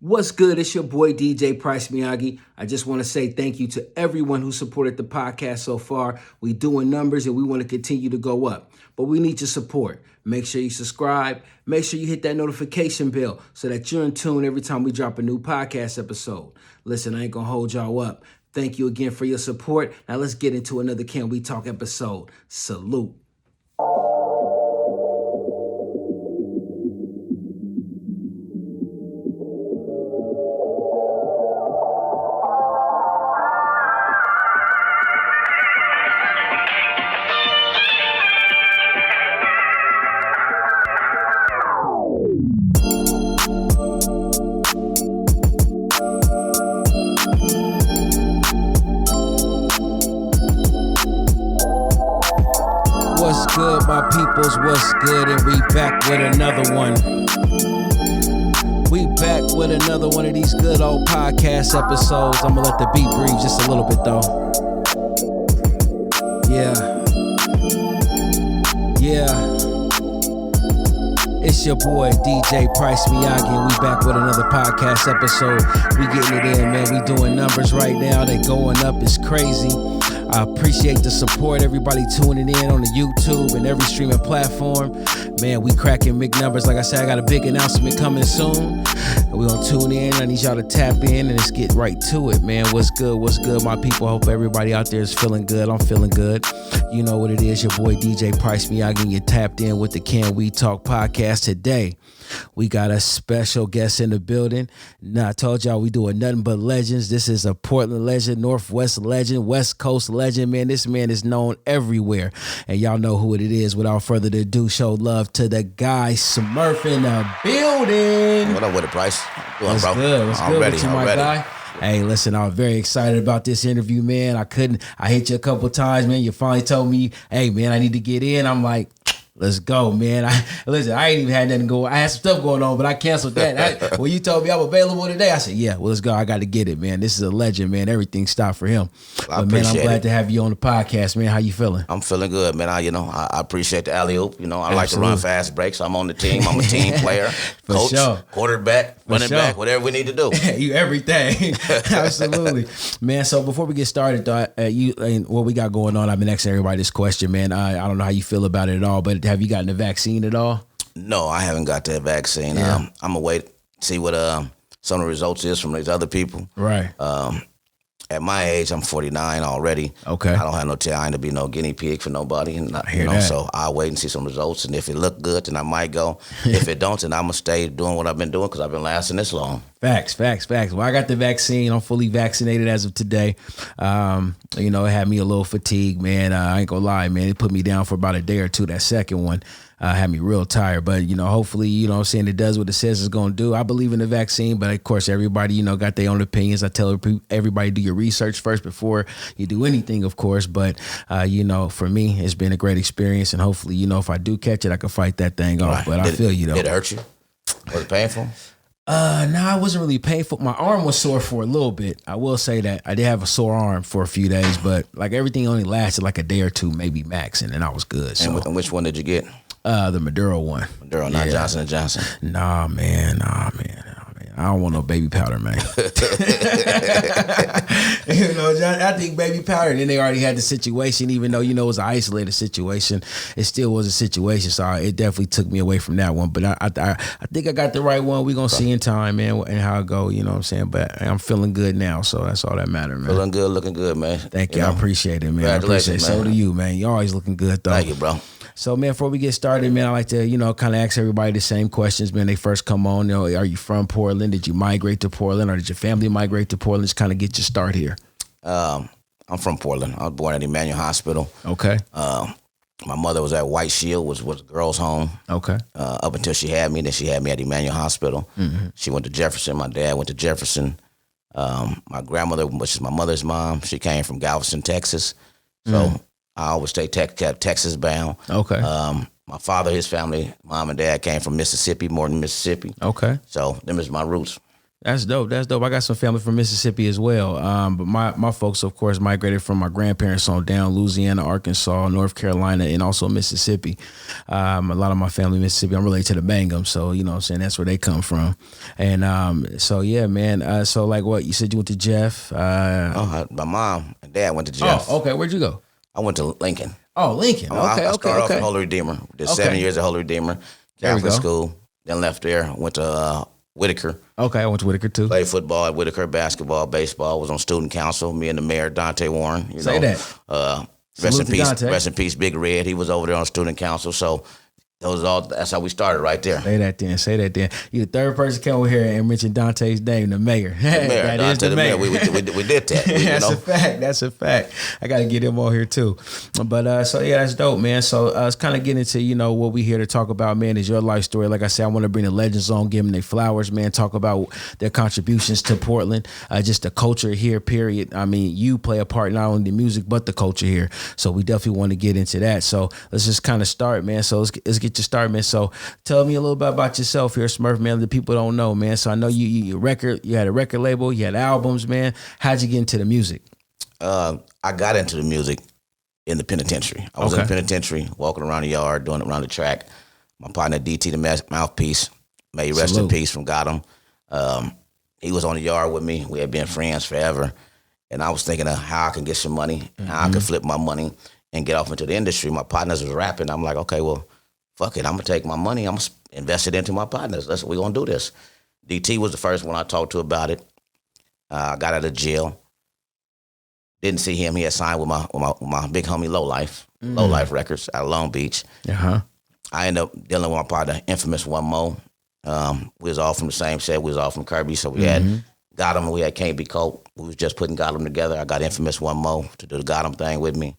What's good? It's your boy DJ Pryce Miyagi. I just want to say thank you to everyone who supported the podcast so far. We doing numbers and we want to continue to go up, but we need your support. Make sure you subscribe. Make sure you hit that notification bell so that you're in tune every time we drop a new podcast episode. Listen, I ain't gonna hold y'all up. Thank you again for your support. Now let's get into another Can We Talk episode. Salute. What's good, my peoples? What's good? And we back with another one. We back with another one of these good old podcast episodes. I'm gonna let the beat breathe just a little bit though. Yeah. It's your boy DJ Pryce Miyagi, and we back with another podcast episode. We getting it in, man. We doing numbers right now. They going up. It's crazy. I appreciate the support, everybody tuning in on the YouTube and every streaming platform. Man, we cracking big numbers. Like I said, I got a big announcement coming soon. We're going to tune in. I need y'all to tap in and let's get right to it, man. What's good? What's good, my people? I hope everybody out there is feeling good. I'm feeling good. You know what it is, your boy DJ Pryce Miyagi, and you tapped in with the Can We Talk podcast today. We got a special guest in the building. Now, I told y'all we doing nothing but legends. This is a Portland legend, Northwest legend, West Coast legend. Man, this man is known everywhere. And y'all know who it is. Without further ado, show love to the guy Smurf in the building. What up with it, Pryce? What's bro? good? What's good with you, my guy? Hey, listen, I'm very excited about this interview, man. I hit you a couple times, man. You finally told me, hey, man, I need to get in. I'm like, let's go, man. I ain't even had nothing going. I had some stuff going on, but I canceled that. When you told me I'm available today, I said, yeah, well, let's go. I got to get it, man. This is a legend, man. Everything stopped for him. But, man, I'm glad to have you on the podcast, man. How you feeling? I'm feeling good, man. I appreciate the alley-oop. I like to run fast breaks. I'm on the team. I'm a team player. Coach, sure. Quarterback, running back, whatever we need to do. You everything. Absolutely. Man, so before we get started, though, what we got going on, I've been asking everybody this question, man. I don't know how you feel about it at all, but have you gotten the vaccine at all? No, I haven't got that vaccine. Yeah. I'm going to wait, see what some of the results is from these other people. Right. At my age, I'm 49 already. Okay. I don't have no time to be no guinea pig for nobody. I hear that. So I'll wait and see some results. And if it look good, then I might go. If it don't, then I'm going to stay doing what I've been doing because I've been lasting this long. Facts. Well, I got the vaccine. I'm fully vaccinated as of today. It had me a little fatigued, man. I ain't gonna lie, man. It put me down for about a day or two, that second one. Had me real tired, but hopefully, it does what it says it's gonna do. I believe in the vaccine, but of course, everybody, got their own opinions. I tell everybody do your research first before you do anything, of course. But for me, it's been a great experience, and hopefully, if I do catch it, I can fight that thing off. But I feel you though. Did it hurt you? Was it painful? No, it wasn't really painful. My arm was sore for a little bit. I will say that I did have a sore arm for a few days, but like everything only lasted like a day or two, maybe max, and then I was good. So. And which one did you get? The Maduro one. Maduro, not Johnson & Johnson. Nah, man. I don't want no baby powder, man. I think baby powder. And then they already had the situation, even though, it was an isolated situation. It still was a situation. So it definitely took me away from that one. But I think I got the right one. We're going to see in time, man, and how it go, you know what I'm saying? But I'm feeling good now. So that's all that matters, man. Feeling good, looking good, man. Thank you. I appreciate it, man. I appreciate it. So do you, man. You're always looking good, though. Thank you, bro. So, man, before we get started, man, I like to, kind of ask everybody the same questions, man. They first come on, are you from Portland? Did you migrate to Portland, or did your family migrate to Portland? Just kind of get your start here. I'm from Portland. I was born at Emmanuel Hospital. Okay. My mother was at White Shield, was a girls' home. Okay. Up until she had me, then she had me at Emmanuel Hospital. Mm-hmm. She went to Jefferson. My dad went to Jefferson. My grandmother, which is my mother's mom, she came from Galveston, Texas. So I always stay Texas bound. Okay. My father, his family, mom and dad came from Mississippi, Morton, Mississippi. Okay. So them is my roots. That's dope. That's dope. I got some family from Mississippi as well. But my folks, of course, migrated from my grandparents on down Louisiana, Arkansas, North Carolina, and also Mississippi. A lot of my family in Mississippi, I'm related to the Mangum. So, you know what I'm saying? That's where they come from. And so, yeah, man. So, like what? You said you went to Jeff? My mom and dad went to Jeff. Oh, okay. Where'd you go? I went to Lincoln. Oh, Lincoln. Okay, I started off okay. at Holy Redeemer. Did 7 years at Holy Redeemer. Catholic school. Then left there. Went to Whitaker. Okay, I went to Whitaker too. Played football at Whitaker, basketball, baseball. Was on student council. Me and the mayor, Dante Warren. Say that. Rest in peace. Dante. Rest in peace, Big Red. He was over there on student council. So that's how we started right there. Say that then. You the third person came over here and mentioned Dante's name, the mayor. That is the mayor. We did that. That's a fact. I got to get him on here too. But so yeah, that's dope, man. So it's kind of getting into, what we here to talk about, man, is your life story. Like I said, I want to bring the legends on, give them their flowers, man, talk about their contributions to Portland, just the culture here, period. I mean, you play a part not only in the music, but the culture here. So we definitely want to get into that. So let's just kind of start, man. So let's get to start, man. So tell me a little bit about yourself here, Smurf, man. The people don't know, man. So I know you had a record label, you had albums, man. How'd you get into the music? I got into the music in the penitentiary. I was in the penitentiary, walking around the yard, doing it around the track. My partner DT, the mouthpiece, may rest in peace from Gotham. He was on the yard with me. We had been friends forever. And I was thinking of how I can get some money, how I could flip my money and get off into the industry. My partners was rapping. I'm like, okay, well, fuck it. I'm going to take my money. I'm going to invest it into my partners. We're going to do this. DT was the first one I talked to about it. I got out of jail. Didn't see him. He had signed with my big homie Low Life Records out of Long Beach. Uh-huh. I ended up dealing with my partner, Infamous One Mo. We was all from the same set. We was all from Kerby. So we had Gotham. We had Can't Be Colt. We was just putting Gotham together. I got Infamous One Mo to do the Gotham thing with me.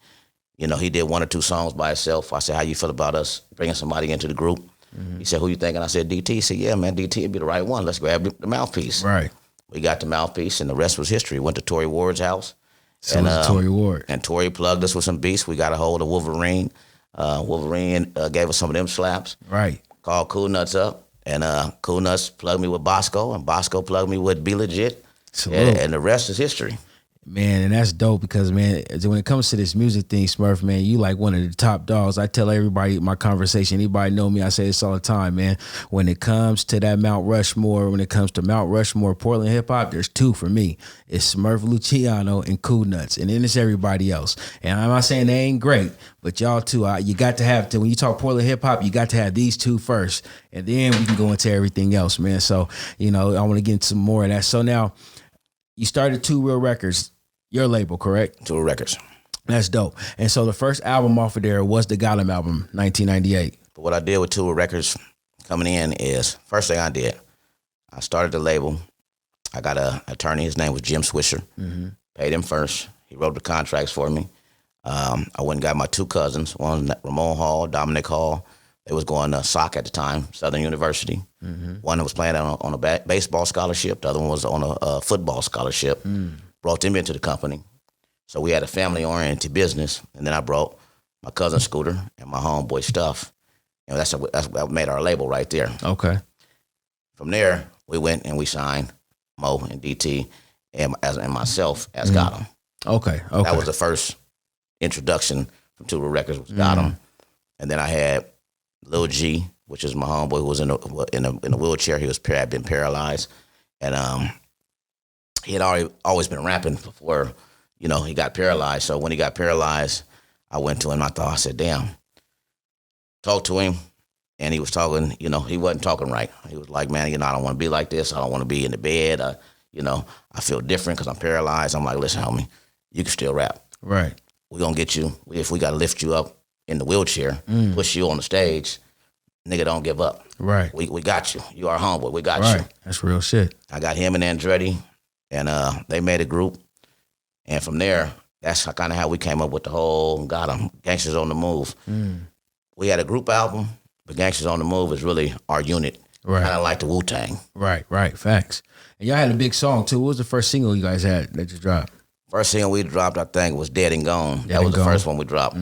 He did 1 or 2 songs by himself. I said, how you feel about us bringing somebody into the group? He said, who you thinking? I said, DT. He said, yeah, man, DT would be the right one. Let's grab the mouthpiece. Right. We got the mouthpiece, and the rest was history. Went to Tory Ward's house. So Tory Ward. And Tory plugged us with some beats. We got a hold of Wolverine. Wolverine gave us some of them slaps. Right. Called Cool Nuts up. And Cool Nuts plugged me with Bosco, and Bosco plugged me with Be Legit. And the rest is history. Man, and that's dope because, man, when it comes to this music thing, Smurf, man, you like one of the top dogs. I tell everybody my conversation, anybody know me, I say this all the time, man. When it comes to that Mount Rushmore, Portland hip-hop, there's 2 for me. It's Smurf Luchiano and Cool Nuts, and then it's everybody else. And I'm not saying they ain't great, but y'all too, you got to have to, when you talk Portland hip-hop, you got to have these 2 first, and then we can go into everything else, man. So, I want to get into some more of that. So now, you started 2 Real Records, your label, correct? 2 Records. That's dope. And so the first album off of there was the Gotham album, 1998. But what I did with 2 Records coming in is, first thing I did, I started the label. I got an attorney. His name was Jim Swisher. Paid him first. He wrote the contracts for me. I went and got my 2 cousins, one Ramon Hall, Dominic Hall. They was going to SOC at the time, Southern University. One was playing on a baseball scholarship. The other one was on a football scholarship. Brought them into the company. So we had a family-oriented business. And then I brought my cousin Scooter and my homeboy Stuff. That's what made our label right there. Okay. From there, we went and we signed Mo and DT and myself as Gotham. Okay. That was the first introduction from 2 Records was Gotham. And then I had Lil G, which is my homeboy who was in a wheelchair. He had been paralyzed, and he had always been rapping before, he got paralyzed. So when he got paralyzed, I went to him. I said, "Damn." Talked to him, and he was talking. He wasn't talking right. He was like, "Man, I don't want to be like this. I don't want to be in the bed. I feel different because I'm paralyzed." I'm like, "Listen, homie, you can still rap. Right. We're gonna get you. If we gotta lift you up in the wheelchair, push you on the stage, nigga, don't give up. Right. We got you. You are humble. We got you." That's real shit. I got him and Andretti, and they made a group. And from there, that's kind of how we came up with the whole Gangsters on the Move. We had a group album, but Gangsters on the Move is really our unit. Right. Kind of like the Wu-Tang. Right. Facts. And y'all had a big song, too. What was the first single you guys had that you dropped? First single we dropped, I think, was Dead and Gone. That was the first one we dropped.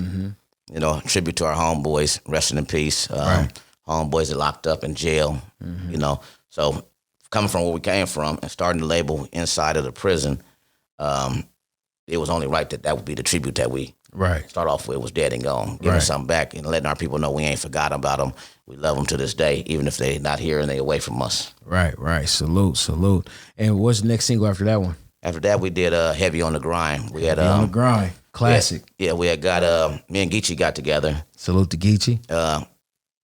Tribute to our homeboys, resting in peace. Homeboys that locked up in jail. So coming from where we came from and starting the label inside of the prison, it was only right that would be the tribute that we start off with, was Dead and Gone. Giving something back and letting our people know we ain't forgot about them. We love them to this day, even if they're not here and they away from us. Right. Salute. And what's the next single after that one? After that, we did Heavy on the Grind. We had Heavy on the Grind. Classic. We had got, me and Geechee got together. Salute to Geechee.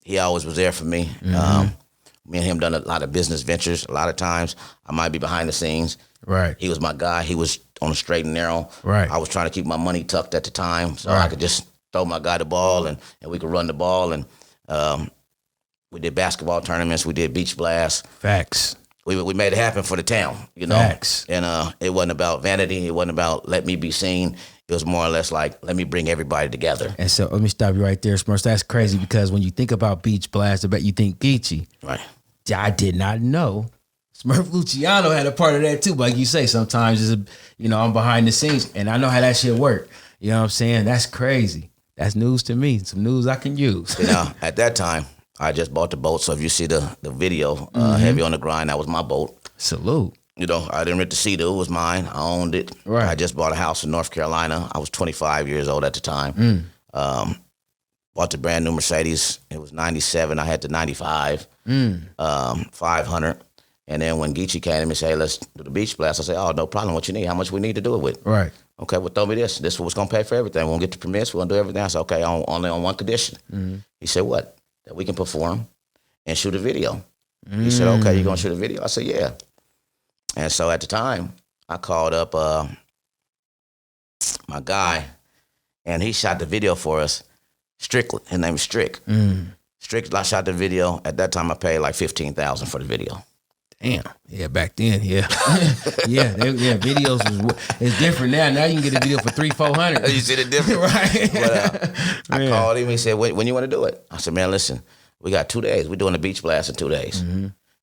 He always was there for me. Me and him done a lot of business ventures. A lot of times I might be behind the scenes. Right. He was my guy. He was on the straight and narrow. Right. I was trying to keep my money tucked at the time so I could just throw my guy the ball and we could run the ball. And we did basketball tournaments. We did beach blasts. Facts. We made it happen for the town, you know. Facts. And it wasn't about vanity. It wasn't about let me be seen. It was more or less like, let me bring everybody together. And so let me stop you right there, Smurf. That's crazy because when you think about beach blast, I bet you think Geechee. Right. I did not know Smurf Luchiano had a part of that too. But like you say, sometimes it's I'm behind the scenes and I know how that shit work. You know what I'm saying? That's crazy. That's news to me. Some news I can use. At that time, I just bought the boat. So if you see the video, Heavy on the Grind, that was my boat. Salute. I didn't rent the Sea-Doo. It was mine. I owned it. Right. I just bought a house in North Carolina. I was 25 years old at the time. Bought the brand new Mercedes. It was 97. I had the 95, 500. And then when Geechee came to me and said, hey, let's do the beach blast, I said, oh, no problem. What you need? How much we need to do it with? Right. Okay, well, throw me this. This is what's going to pay for everything. We're going to get the permits. We're going to do everything. I said, okay, only on one condition. He said, what? That we can perform and shoot a video. He said, okay, you going to shoot a video? I said, yeah. And so at the time, I called up my guy, and he shot the video for us. Strickland. His name is Strick. Strick, I shot the video. At that time, I paid like $15,000 for the video. Damn. Yeah, back then, yeah. Videos is different now. Now you can get a video for $300-$400. You see the difference? Right. But I called him. He said, when you want to do it? I said, man, listen, we got 2 days. We're doing a beach blast in 2 days.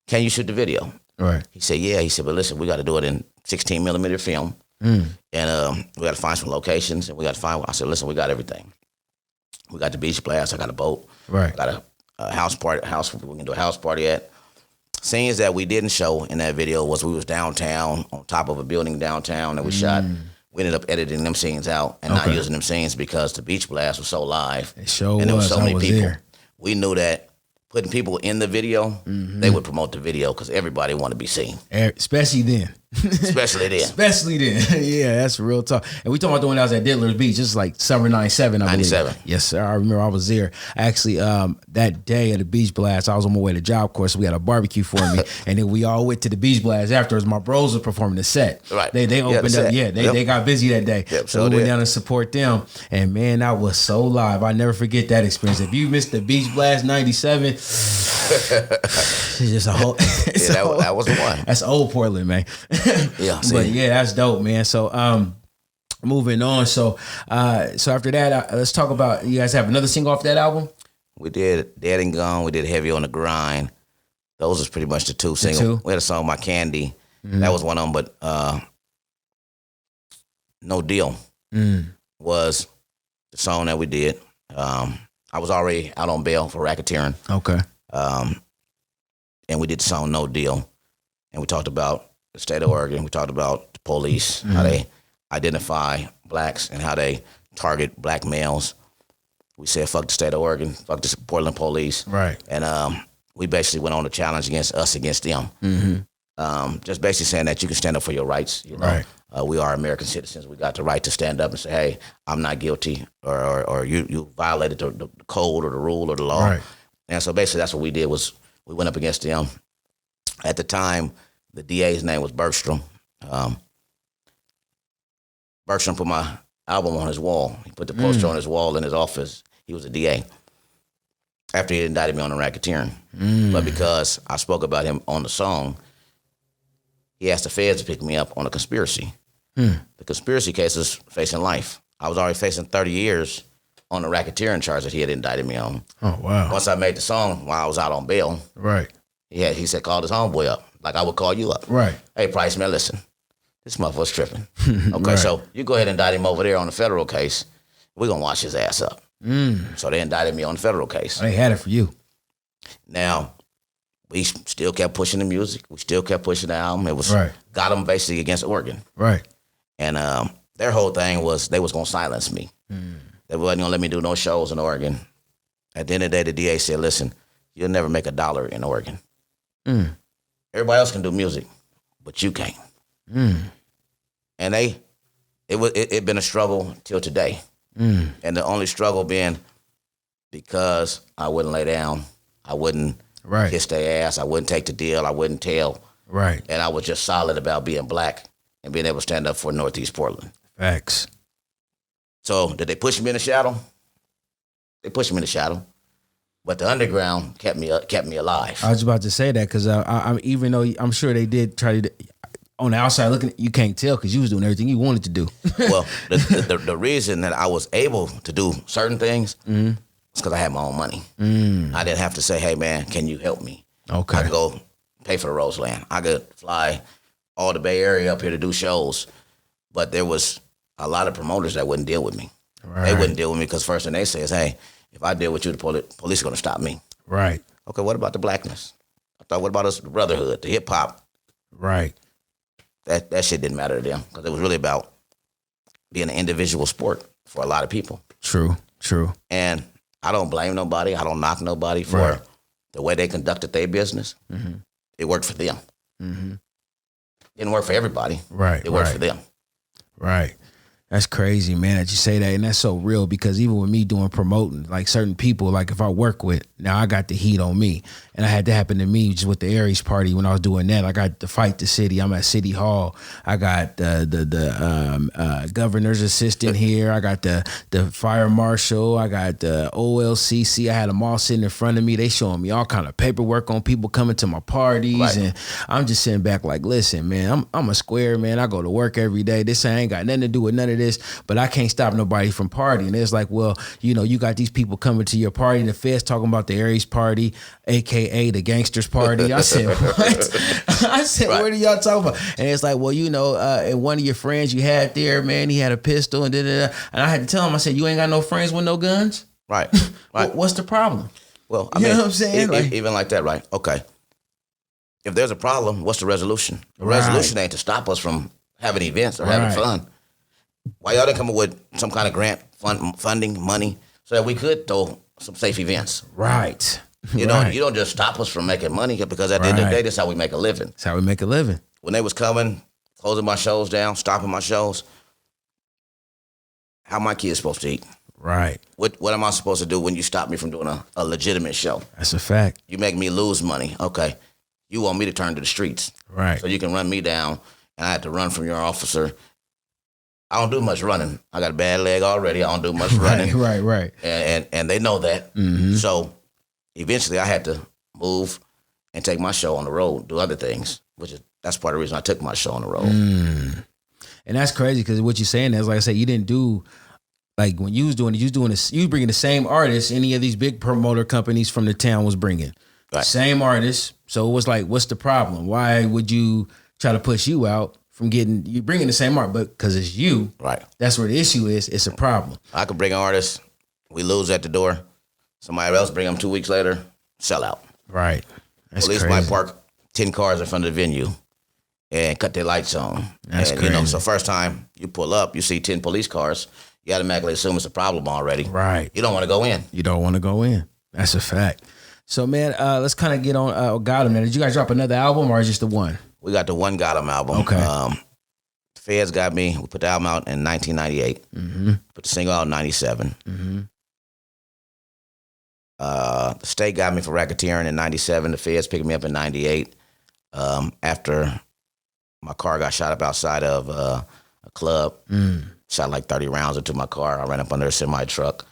Can you shoot the video? Right. He said, yeah. He said, but listen, we got to do it in 16 millimeter film. And we got to find some locations. And we got to find, I said, listen, we got everything. We got the beach blast. I got a boat. Right. I got a house party. We can do a house party at. Scenes that we didn't show in that video was we was downtown on top of a building downtown that we shot. We ended up editing them scenes out and not using them scenes because the beach blast was so live. It sure and there was so many people. There. We knew that putting people in the video, they would promote the video because everybody wanted to be seen. Especially then. Especially then. Yeah, that's real talk. And we talking about the one that was at Diddler's Beach, just like summer 97, I believe. 97. Yes, sir. I remember I was there. Actually, that day at the beach blast, I was on my way to job course. So we had a barbecue for me. And then we all went to the beach blast afterwards. My bros were performing the set. Right. They opened up. Yeah, they got busy that day. Yep, so we went down to support them. And man, that was so live. I never forget that experience. If you missed the beach blast 97, it's just a whole. That was the one. That's old Portland, man. Yeah. But yeah, that's dope, man. So moving on. So after that, let's talk about, you guys have another single off that album? We did Dead and Gone. We did Heavy on the Grind. Those was pretty much the two singles. We had a song, My Candy. That was one of them, but No Deal was the song that we did. I was already out on bail for racketeering. Okay. And we did the song No Deal. And we talked about the state of Oregon. We talked about the police, how they identify blacks and how they target black males. We said, fuck the state of Oregon, fuck the Portland police. Right. And we basically went on a challenge against us, against them. Just basically saying that you can stand up for your rights. You know? Right. We are American citizens. We got the right to stand up and say, hey, I'm not guilty, or you violated the code or the rule or the law. Right. And so basically that's what we did, was we went up against them. At the time, the DA's name was Bergstrom. Bergstrom put my album on his wall. He put the poster on his wall in his office. He was a DA. After he indicted me on the racketeering. But because I spoke about him on the song, he asked the feds to pick me up on a conspiracy. The conspiracy case was facing life. I was already facing 30 years on the racketeering charge that he had indicted me on. Oh, wow. Once I made the song while I was out on bail, Right. he said, call this homeboy up, like I would call you up. Right. Hey, Pryce, man, listen, this motherfucker's tripping. Okay, Right. so you go ahead and indict him over there on the federal case. We're going to wash his ass up. So they indicted me on the federal case. They had it for you. Now, we still kept pushing the music. We still kept pushing the album. It was got them basically against Oregon. Right. And their whole thing was they was going to silence me. They wasn't going to let me do no shows in Oregon. At the end of the day, the DA said, listen, you'll never make $1 in Oregon. Everybody else can do music, but you can't. And it been a struggle till today. And the only struggle being because I wouldn't lay down. I wouldn't kiss their ass. I wouldn't take the deal. I wouldn't tell. Right. And I was just solid about being black and being able to stand up for Northeast Portland. Facts. So did they push me in the shadow? They pushed me in the shadow. But the underground kept me alive. I was about to say that because I even though I'm sure they did try to, on the outside looking, you can't tell because you was doing everything you wanted to do. Well, the reason that I was able to do certain things is because I had my own money. I didn't have to say, hey, man, can you help me? Okay. I could go pay for the Roseland. I could fly all the Bay Area up here to do shows. But there was a lot of promoters that wouldn't deal with me. Right. They wouldn't deal with me because first thing they say is, hey, if I deal with you, the police are going to stop me. Right. Okay, what about the blackness? I thought, what about us, the brotherhood, the hip-hop? Right. That shit didn't matter to them because it was really about being an individual sport for a lot of people. True. And I don't blame nobody. I don't knock nobody for the way they conducted their business. It worked for them. Didn't work for everybody. Right. It worked for them. Right. That's crazy, man, that you say that. And that's so real because even with me doing promoting, like certain people, like if I work with, now I got the heat on me. And I had that happen to me just with the Aries party when I was doing that. I got to fight the city. I'm at City Hall. I got the governor's assistant here. I got the fire marshal. I got the OLCC. I had them all sitting in front of me. They showing me all kind of paperwork on people coming to my parties. Right. And I'm just sitting back like, listen, man, I'm a square, man. I go to work every day. This ain't got nothing to do with none of this, but I can't stop nobody from partying. It's like, well, you know, you got these people coming to your party. The feds talking about the Aries party, AKA the gangsters party. I said, what? I said, right. What are y'all talking about? And it's like, well, you know, and one of your friends you had there, man, he had a pistol and da-da-da. And I had to tell him, I said, you ain't got no friends with no guns? Right. Right. What's the problem? Well, I mean, know what I'm saying? Even like that, right? Okay. If there's a problem, what's the resolution? The resolution ain't to stop us from having events or having fun. Why y'all didn't come up with some kind of grant funding money so that we could throw some safe events? Right. You know, you don't just stop us from making money because at the end of the day, that's how we make a living. That's how we make a living. When they was coming, closing my shows down, stopping my shows, how my kids supposed to eat? Right. What am I supposed to do when you stop me from doing a legitimate show? That's a fact. You make me lose money. Okay. You want me to turn to the streets. Right. So you can run me down and I have to run from your officer. I don't do much running. I got a bad leg already. I don't do much running. Right. And they know that. Mm-hmm. So eventually I had to move and take my show on the road, do other things, that's part of the reason I took my show on the road. And that's crazy because what you're saying is, like I said, you didn't do, like when you was doing it, you was bringing the same artists any of these big promoter companies from the town was bringing. Right. Same artists. So it was like, what's the problem? Why would you try to push you out from you bringing the same art? But because it's you, right? That's where the issue is. It's a problem. I could bring an artist, we lose at the door. Somebody else bring them 2 weeks later, sell out. Right. That's Police crazy. Might park 10 cars in front of the venue and cut their lights on. That's crazy. You know, so first time you pull up, you see 10 police cars, you automatically assume it's a problem already. Right. You don't want to go in. You don't want to go in. That's a fact. So, man, let's kind of get on Got 'Em. Did you guys drop another album or is just the one? We got the one Got 'Em album. Okay. The Feds got me. We put the album out in 1998. Mm-hmm. Put the single out in 97. Mm-hmm. The state got me for racketeering in 97. The Feds picked me up in 98 after my car got shot up outside of a club. Shot like 30 rounds into my car. I ran up under a semi-truck.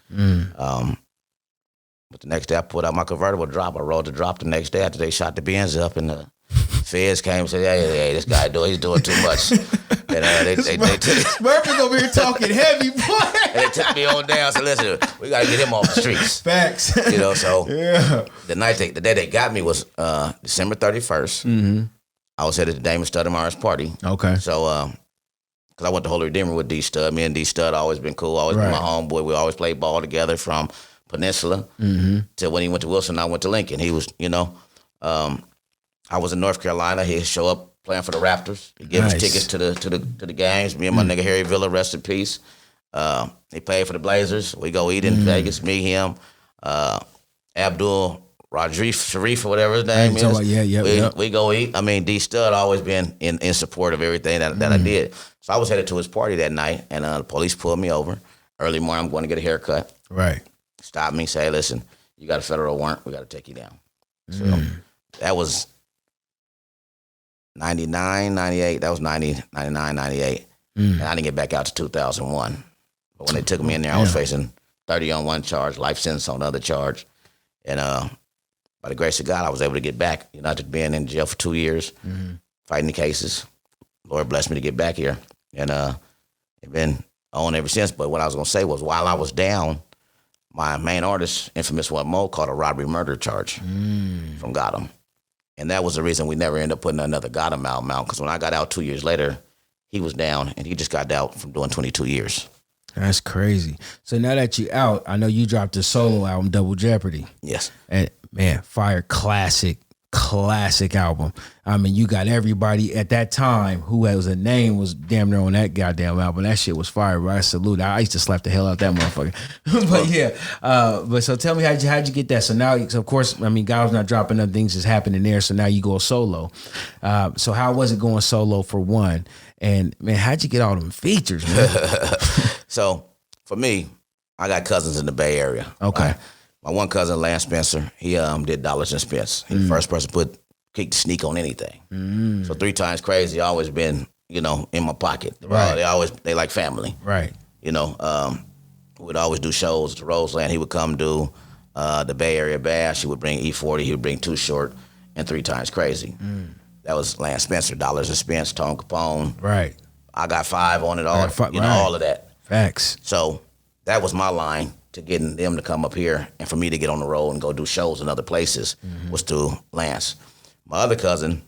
But the next day I put out my convertible drop. I rode the drop the next day after they shot the Benz up and the Feds came and said, hey, this guy he's doing too much. And they Smurf is over here talking heavy, boy. And they took me on down and said, listen, we got to get him off the streets. Facts. You know, so the day they got me was December 31st. Mm-hmm. I was headed to Damon Studemeyer's party. Okay. So, because I went to Holy Redeemer with D-Stud. Me and D-Stud always been cool. Always been my homeboy. We always played ball together from Peninsula till when he went to Wilson, I went to Lincoln. He was, you know, I was in North Carolina. He'd show up playing for the Raptors. He gave us tickets to the games. Me and my nigga Harry Villa, rest in peace. He paid for the Blazers. We go eat in Vegas. Me, him, Abdul Sharif or whatever his name is. We go eat. I mean, D Stud always been in support of everything that I did. So I was headed to his party that night, and the police pulled me over. Early morning, I'm going to get a haircut. Right. Stop me, say, listen, you got a federal warrant. We got to take you down. So that was 99, 98. That was 90, 99, 98. And I didn't get back out to 2001. But when they took me in there, I was facing 30 on one charge, life sentence on the other charge. And by the grace of God, I was able to get back. You know, after being in jail for 2 years, fighting the cases. Lord blessed me to get back here. And it's been on ever since. But what I was going to say was, while I was down, my main artist, Infamous One Mo, caught a robbery murder charge from Gotham. And that was the reason we never ended up putting another Gotham album out. Because when I got out 2 years later, he was down, and he just got out from doing 22 years. That's crazy. So now that you out, I know you dropped a solo album, Double Jeopardy. Yes. And man, fire classic album. I mean, you got everybody at that time who has a name was damn near on that goddamn album. That shit was fire, bro. I salute. I used to slap the hell out that motherfucker. But yeah, but so tell me how'd you get that? So now, of course, I mean, God's not dropping other things that's happening there. So now you go solo. So how was it going solo for one? And man, how'd you get all them features, man? So for me, I got cousins in the Bay Area. Okay. My one cousin, Lance Spencer, he did Dollars and Spence. He the first person to kick the sneak on anything. So 3 Times Crazy always been, you know, in my pocket. Right. They like family. Right. You know, we'd always do shows at Roseland. He would come do the Bay Area Bash. He would bring E40. He would bring Too Short and 3 Times Crazy. That was Lance Spencer, Dollars and Spence, Tone Capone. Right. I got 5 on it all. You know, all of that. Facts. So that was my line to getting them to come up here, and for me to get on the road and go do shows in other places was through Lance. My other cousin,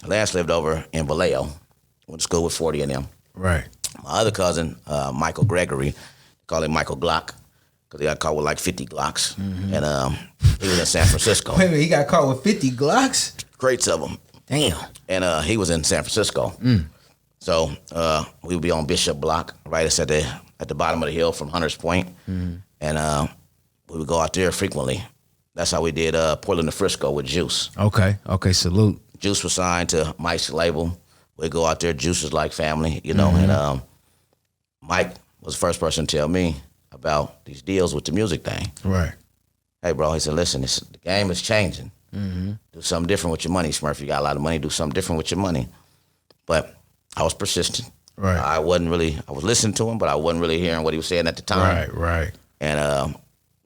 Lance, lived over in Vallejo. Went to school with 40 of them. Right. My other cousin, Michael Gregory, call him Michael Blocc, because he got caught with like 50 Glocks. And he was in San Francisco. Wait a minute, he got caught with 50 Glocks? Crates of them. Damn. And he was in San Francisco. So we would be on Bishop Block, right at the bottom of the hill from Hunters Point. And we would go out there frequently. That's how we did Portland to Frisco with Juice. Okay, salute. Juice was signed to Mike's label. We'd go out there. Juice was like family, you know. And Mike was the first person to tell me about these deals with the music thing. Right. Hey, bro, he said, listen, the game is changing. Do something different with your money, Smurf. You got a lot of money, do something different with your money. But I was persistent. Right. I was listening to him, but I wasn't really hearing what he was saying at the time. Right. And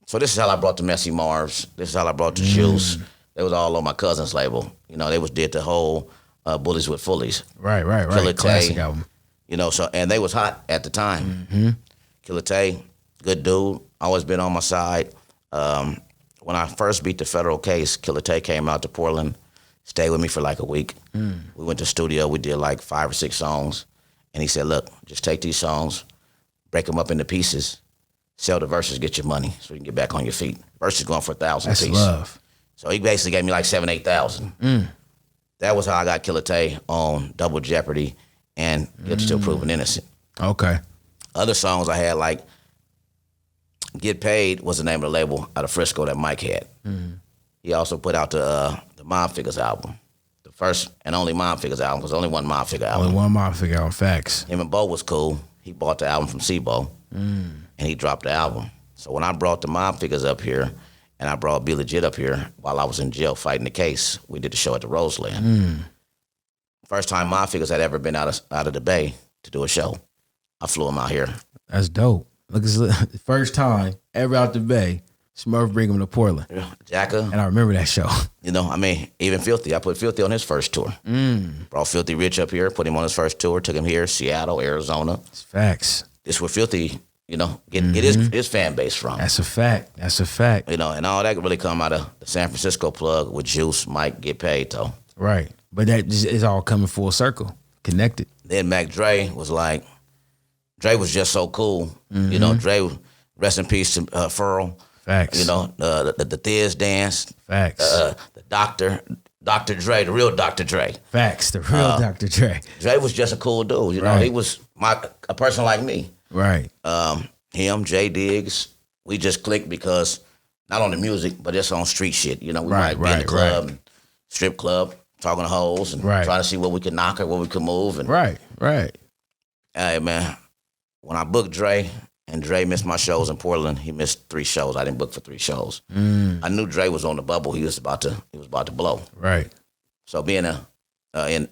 so this is how I brought the Messy Marvs. This is how I brought the Juice. They was all on my cousin's label. You know, they did the whole Bullies with Fullies. Right. Killer Classic Tay, album. You know, so and they was hot at the time. Killer Tay, good dude, always been on my side. When I first beat the federal case, Killer Tay came out to Portland, stayed with me for like a week. We went to the studio, we did like 5 or 6 songs. And he said, look, just take these songs, break them up into pieces, sell the verses, get your money so you can get back on your feet. Verses going for 1,000 That's piece. love. So he basically gave me like 7,000, 8,000. That was how I got Killer Tay on Double Jeopardy and Guilty Till Proven Innocent. Okay. Other songs I had, like Get Paid was the name of the label out of Frisco that Mike had. He also put out the Mob Figures album. The first and only Mob Figures album, because only one Mob Figure album. Only one Mob Figure album, facts. Him and Bo was cool. He bought the album from Sebo, and he dropped the album. So when I brought the Mob Figures up here, and I brought Be Legit up here while I was in jail fighting the case, we did the show at the Roseland. First time Mob Figures had ever been out of the Bay to do a show. I flew him out here. That's dope. Look, it's the first time ever out the Bay, Smurf bring him to Portland. Yeah, Jacka. And I remember that show. You know, I mean, even Filthy. I put Filthy on his first tour. Brought Filthy Rich up here, put him on his first tour, took him here, Seattle, Arizona. It's facts. This is where Filthy, you know, get his fan base from. That's a fact. You know, and all that really come out of the San Francisco plug with Juice, Mike, Get Paid, though. Right. But that is all coming full circle, connected. Then Mac Dre was like, Dre was just so cool. You know, Dre, rest in peace to Furl. Facts. You know, the Thiz dance. Facts. The Doctor Dr. Dre, the real Dr. Dre. Facts, the real Dr. Dre. Dre was just a cool dude, you know. He was a person like me. Right. Him, Jay Diggs, we just clicked because not on the music, but just on street shit. You know, we might be in the club, strip club, talking to hoes and trying to see what we could knock or what we could move. And right. Hey man, when I booked Dre and Dre missed my shows in Portland, he missed 3 shows. I didn't book for 3 shows. I knew Dre was on the bubble. He was about to blow. Right. So being an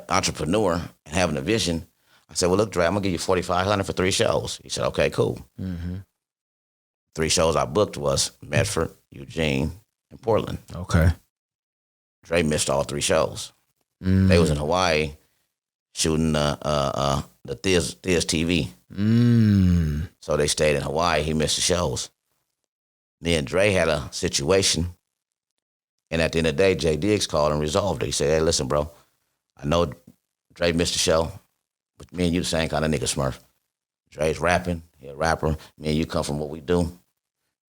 entrepreneur and having a vision, I said, well, look, Dre, I'm gonna give you $4,500 for 3 shows. He said, okay, cool. 3 shows I booked was Medford, Eugene, and Portland. Okay. Dre missed all 3 shows. They was in Hawaii shooting the Thiz TV. So they stayed in Hawaii. He missed the shows. Then Dre had a situation, and at the end of the day, Jay Diggs called and resolved it. He said, hey, listen, bro, I know Dre missed the show, but me and you the same kind of nigga, Smurf. Dre's rapping, he a rapper. Me and you come from what we do.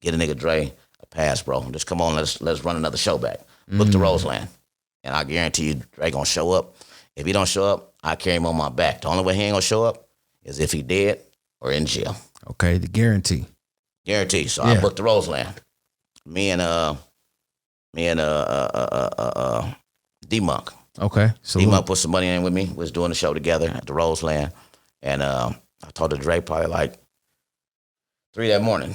Get a nigga Dre a pass, bro. Just come on, let's run another show back. Book the Roseland. And I guarantee you Dre gonna show up. If he don't show up, I carry him on my back. The only way he ain't gonna show up is if he dead or in jail. Okay, the guarantee. Guarantee. So I booked the Roseland. Me and D-Monk. Okay. So D-Monk put some money in with me. We was doing the show together at the Roseland. And I talked to Dre probably like 3 that morning.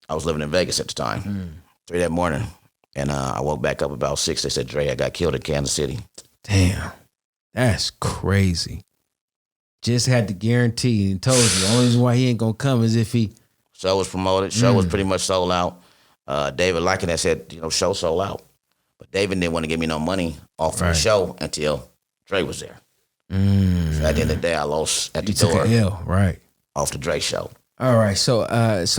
I was living in Vegas at the time. 3 that morning. And I woke back up about 6. They said Dre had got killed in Kansas City. Damn. That's crazy. Just had the guarantee and told you the only reason why he ain't gonna come is if he. Show was promoted. Show was pretty much sold out. David Lycan had said, show sold out. But David didn't want to give me no money off of the show until Dre was there. So at the end of the day, I lost at the door. Took an L, right. Off the Dre show. All right, so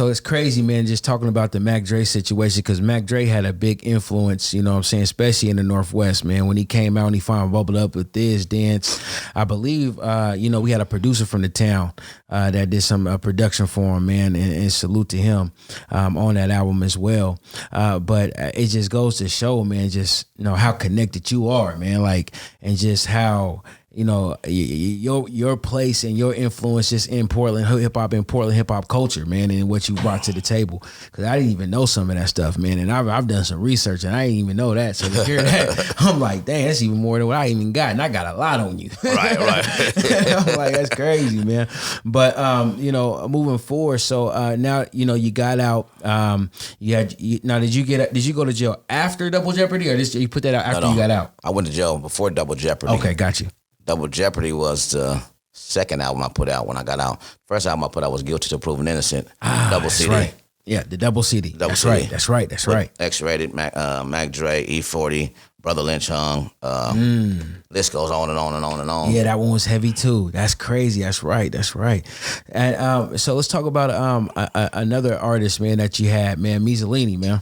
it's crazy, man, just talking about the Mac Dre situation, because Mac Dre had a big influence, you know what I'm saying, especially in the Northwest, man. When he came out and he finally bubbled up with this dance, I believe, we had a producer from the town that did some production for him, man, and salute to him on that album as well. But it just goes to show, man, just, how connected you are, man, like, and just how, your place and your influence just in Portland hip hop culture, man, and what you brought to the table. Because I didn't even know some of that stuff, man, and I've done some research and I didn't even know that. So to hear that, I'm like, dang, that's even more than what I even got, and I got a lot on you. Right. I'm like, that's crazy, man. But moving forward, so now you got out. Did you go to jail after Double Jeopardy, or you put that out after you got out? I went to jail before Double Jeopardy. Okay, got you. Double Jeopardy was the second album I put out when I got out. First album I put out was Guilty Till Proven Innocent. Double CD. Right. Yeah, the double CD. That's right. That's right. X-Rated, Mac Dre, E40, Brother Lynch Hung. List goes on and on and on and on. Yeah, that one was heavy too. That's crazy. That's right. And so let's talk about another artist, man, that you had, man, Mussolini, man.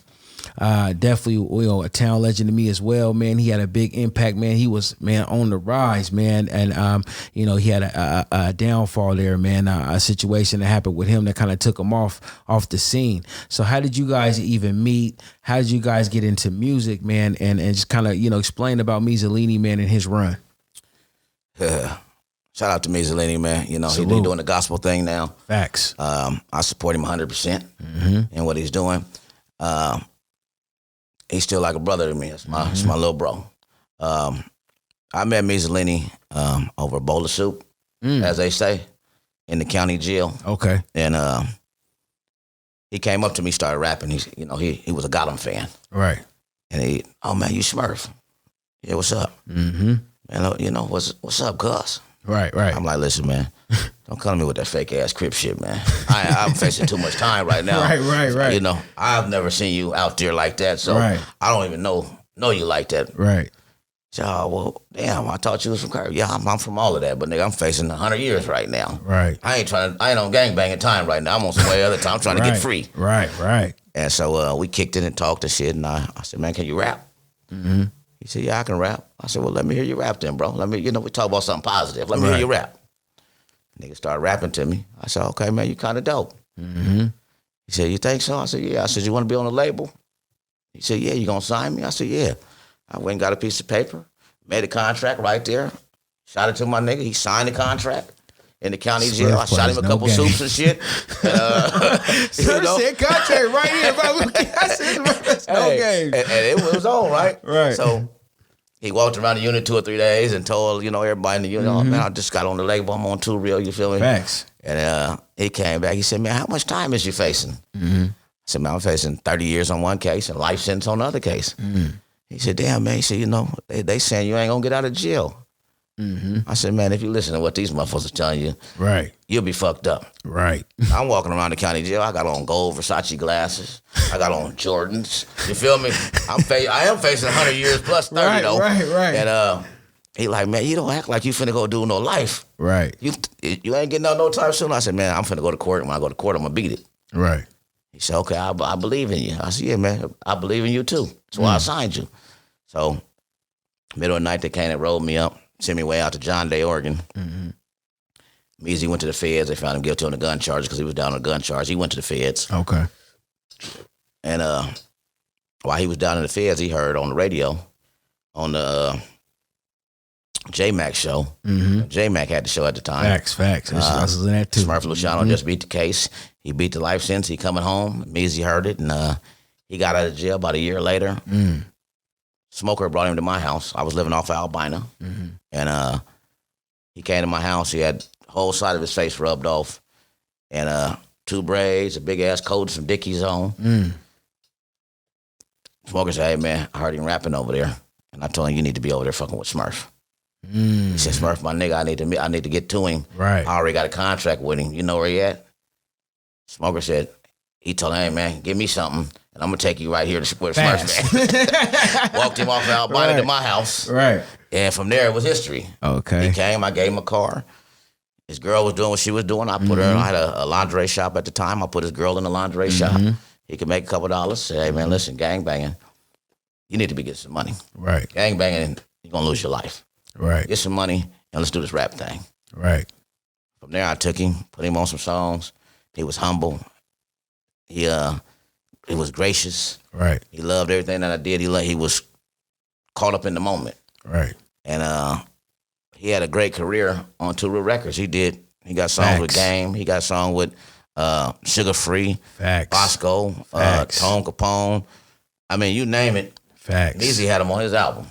Definitely, a town legend to me as well, man. He had a big impact, man. He was, man, on the rise, man. And, he had a downfall there, man, a situation that happened with him that kind of took him off the scene. So how did you guys even meet? How did you guys get into music, man? And just kind of, explain about Mussolini, man, and his run. Shout out to Mussolini, man. He's doing the gospel thing now. Facts. I support him 100% in what he's doing. He's still like a brother to me. It's my little bro. I met Mussolini over a bowl of soup, as they say, in the county jail. Okay. And he came up to me, started rapping. He was a Gotham fan. Right. And oh man, you Smurf. Yeah, what's up? And what's up, cuz? Right. I'm like, listen, man, don't come to me with that fake ass Crip shit, man. I'm facing too much time right now. Right. I've never seen you out there like that, so I don't even know you like that. Right. So, well, damn, I thought you was from Kerby. Yeah, I'm from all of that, but nigga, I'm facing 100 years right now. Right. I ain't on gangbanging time right now. I'm on some way other time. I'm trying to get free. Right. And so we kicked it and talked and shit, and I said, man, can you rap? He said, yeah, I can rap. I said, well, let me hear you rap then, bro. We talk about something positive. Let me hear you rap. Nigga started rapping to me. I said, okay, man, you kind of dope. He said, you think so? I said, yeah. I said, you want to be on the label? He said, yeah, you going to sign me? I said, yeah. I went and got a piece of paper, made a contract right there, shot it to my nigga. He signed the contract in the county jail. I shot him a couple soups and shit. Sir said contract right here. I said, no game. And it was on, right? Right. So he walked around the unit 2 or 3 days and told, everybody in the unit, oh, man, I just got on the label. I'm on 2 Real, you feel me? Facts. And he came back. He said, man, how much time is you facing? I said, man, I'm facing 30 years on one case and life sentence on the other case. He said, damn, man. He said, they saying you ain't going to get out of jail. I said, man, if you listen to what these motherfuckers are telling you, right, you'll be fucked up. Right. I'm walking around the county jail. I got on gold Versace glasses. I got on Jordans. You feel me? I am facing 100 years plus 30 though. Right. And he like, man, you don't act like you finna go do no life. Right. You ain't getting out no time soon. I said, man, I'm finna go to court. And when I go to court, I'm gonna beat it. Right. He said, okay, I believe in you. I said, yeah, man, I believe in you too. That's why I signed you. So middle of the night, they came and rolled me up. Sent me way out to John Day, Oregon. Measy went to the feds. They found him guilty on the gun charge because he was down on a gun charge. He went to the feds. Okay. And while he was down in the feds, he heard on the radio on the J-Mac show. J-Mac had the show at the time. Facts. I was in that too. Smurf Luchiano just beat the case. He beat the life sentence. He coming home. Measy heard it, and he got out of jail about a year later. Smoker brought him to my house. I was living off of Albina. And he came to my house. He had the whole side of his face rubbed off. And 2 braids, a big-ass coat, some Dickies on. Smoker said, hey, man, I heard him rapping over there. And I told him, you need to be over there fucking with Smurf. He said, Smurf, my nigga, I need to get to him. Right. I already got a contract with him. You know where he at? Smoker said, he told him, hey, man, give me something. And I'm going to take you right here to where Smurf's at. Walked him off of Albina to my house. Right. And from there, it was history. Okay. He came, I gave him a car. His girl was doing what she was doing. I put her in, I had a lingerie shop at the time. I put his girl in the lingerie shop. He could make a couple dollars. Say, hey, man, listen, gangbanging, you need to be getting some money. Right. Gangbanging, you're going to lose your life. Right. Get some money, and let's do this rap thing. Right. From there, I took him, put him on some songs. He was humble. He was gracious. Right. He loved everything that I did. He was caught up in the moment. Right. And he had a great career on 2 Real Records. He got songs with Game. He got songs with Sugar Free, Bosco, Tone Capone. I mean, you name it. Facts. Measy had him on his album.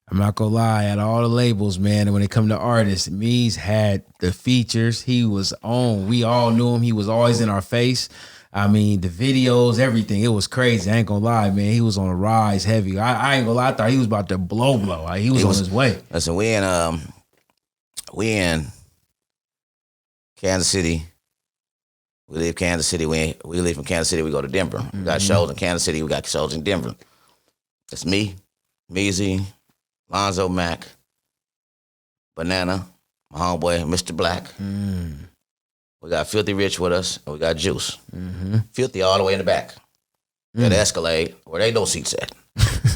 I'm not gonna lie, at all the labels, man, and when it come to artists, Mees had the features. He was on. We all knew him. He was always in our face. I mean, the videos, everything. It was crazy. I ain't gonna lie, man. He was on a rise heavy. I ain't gonna lie. I thought he was about to blow. Like, he was on his way. Listen, we in Kansas City. We leave Kansas City. We leave from Kansas City. We go to Denver. We got shows in Kansas City. We got shows in Denver. It's me, Measy, Lonzo Mack, Banana, my homeboy, Mr. Black. We got Filthy Rich with us, and we got Juice. Filthy all the way in the back. We got Escalade, where they no seats at.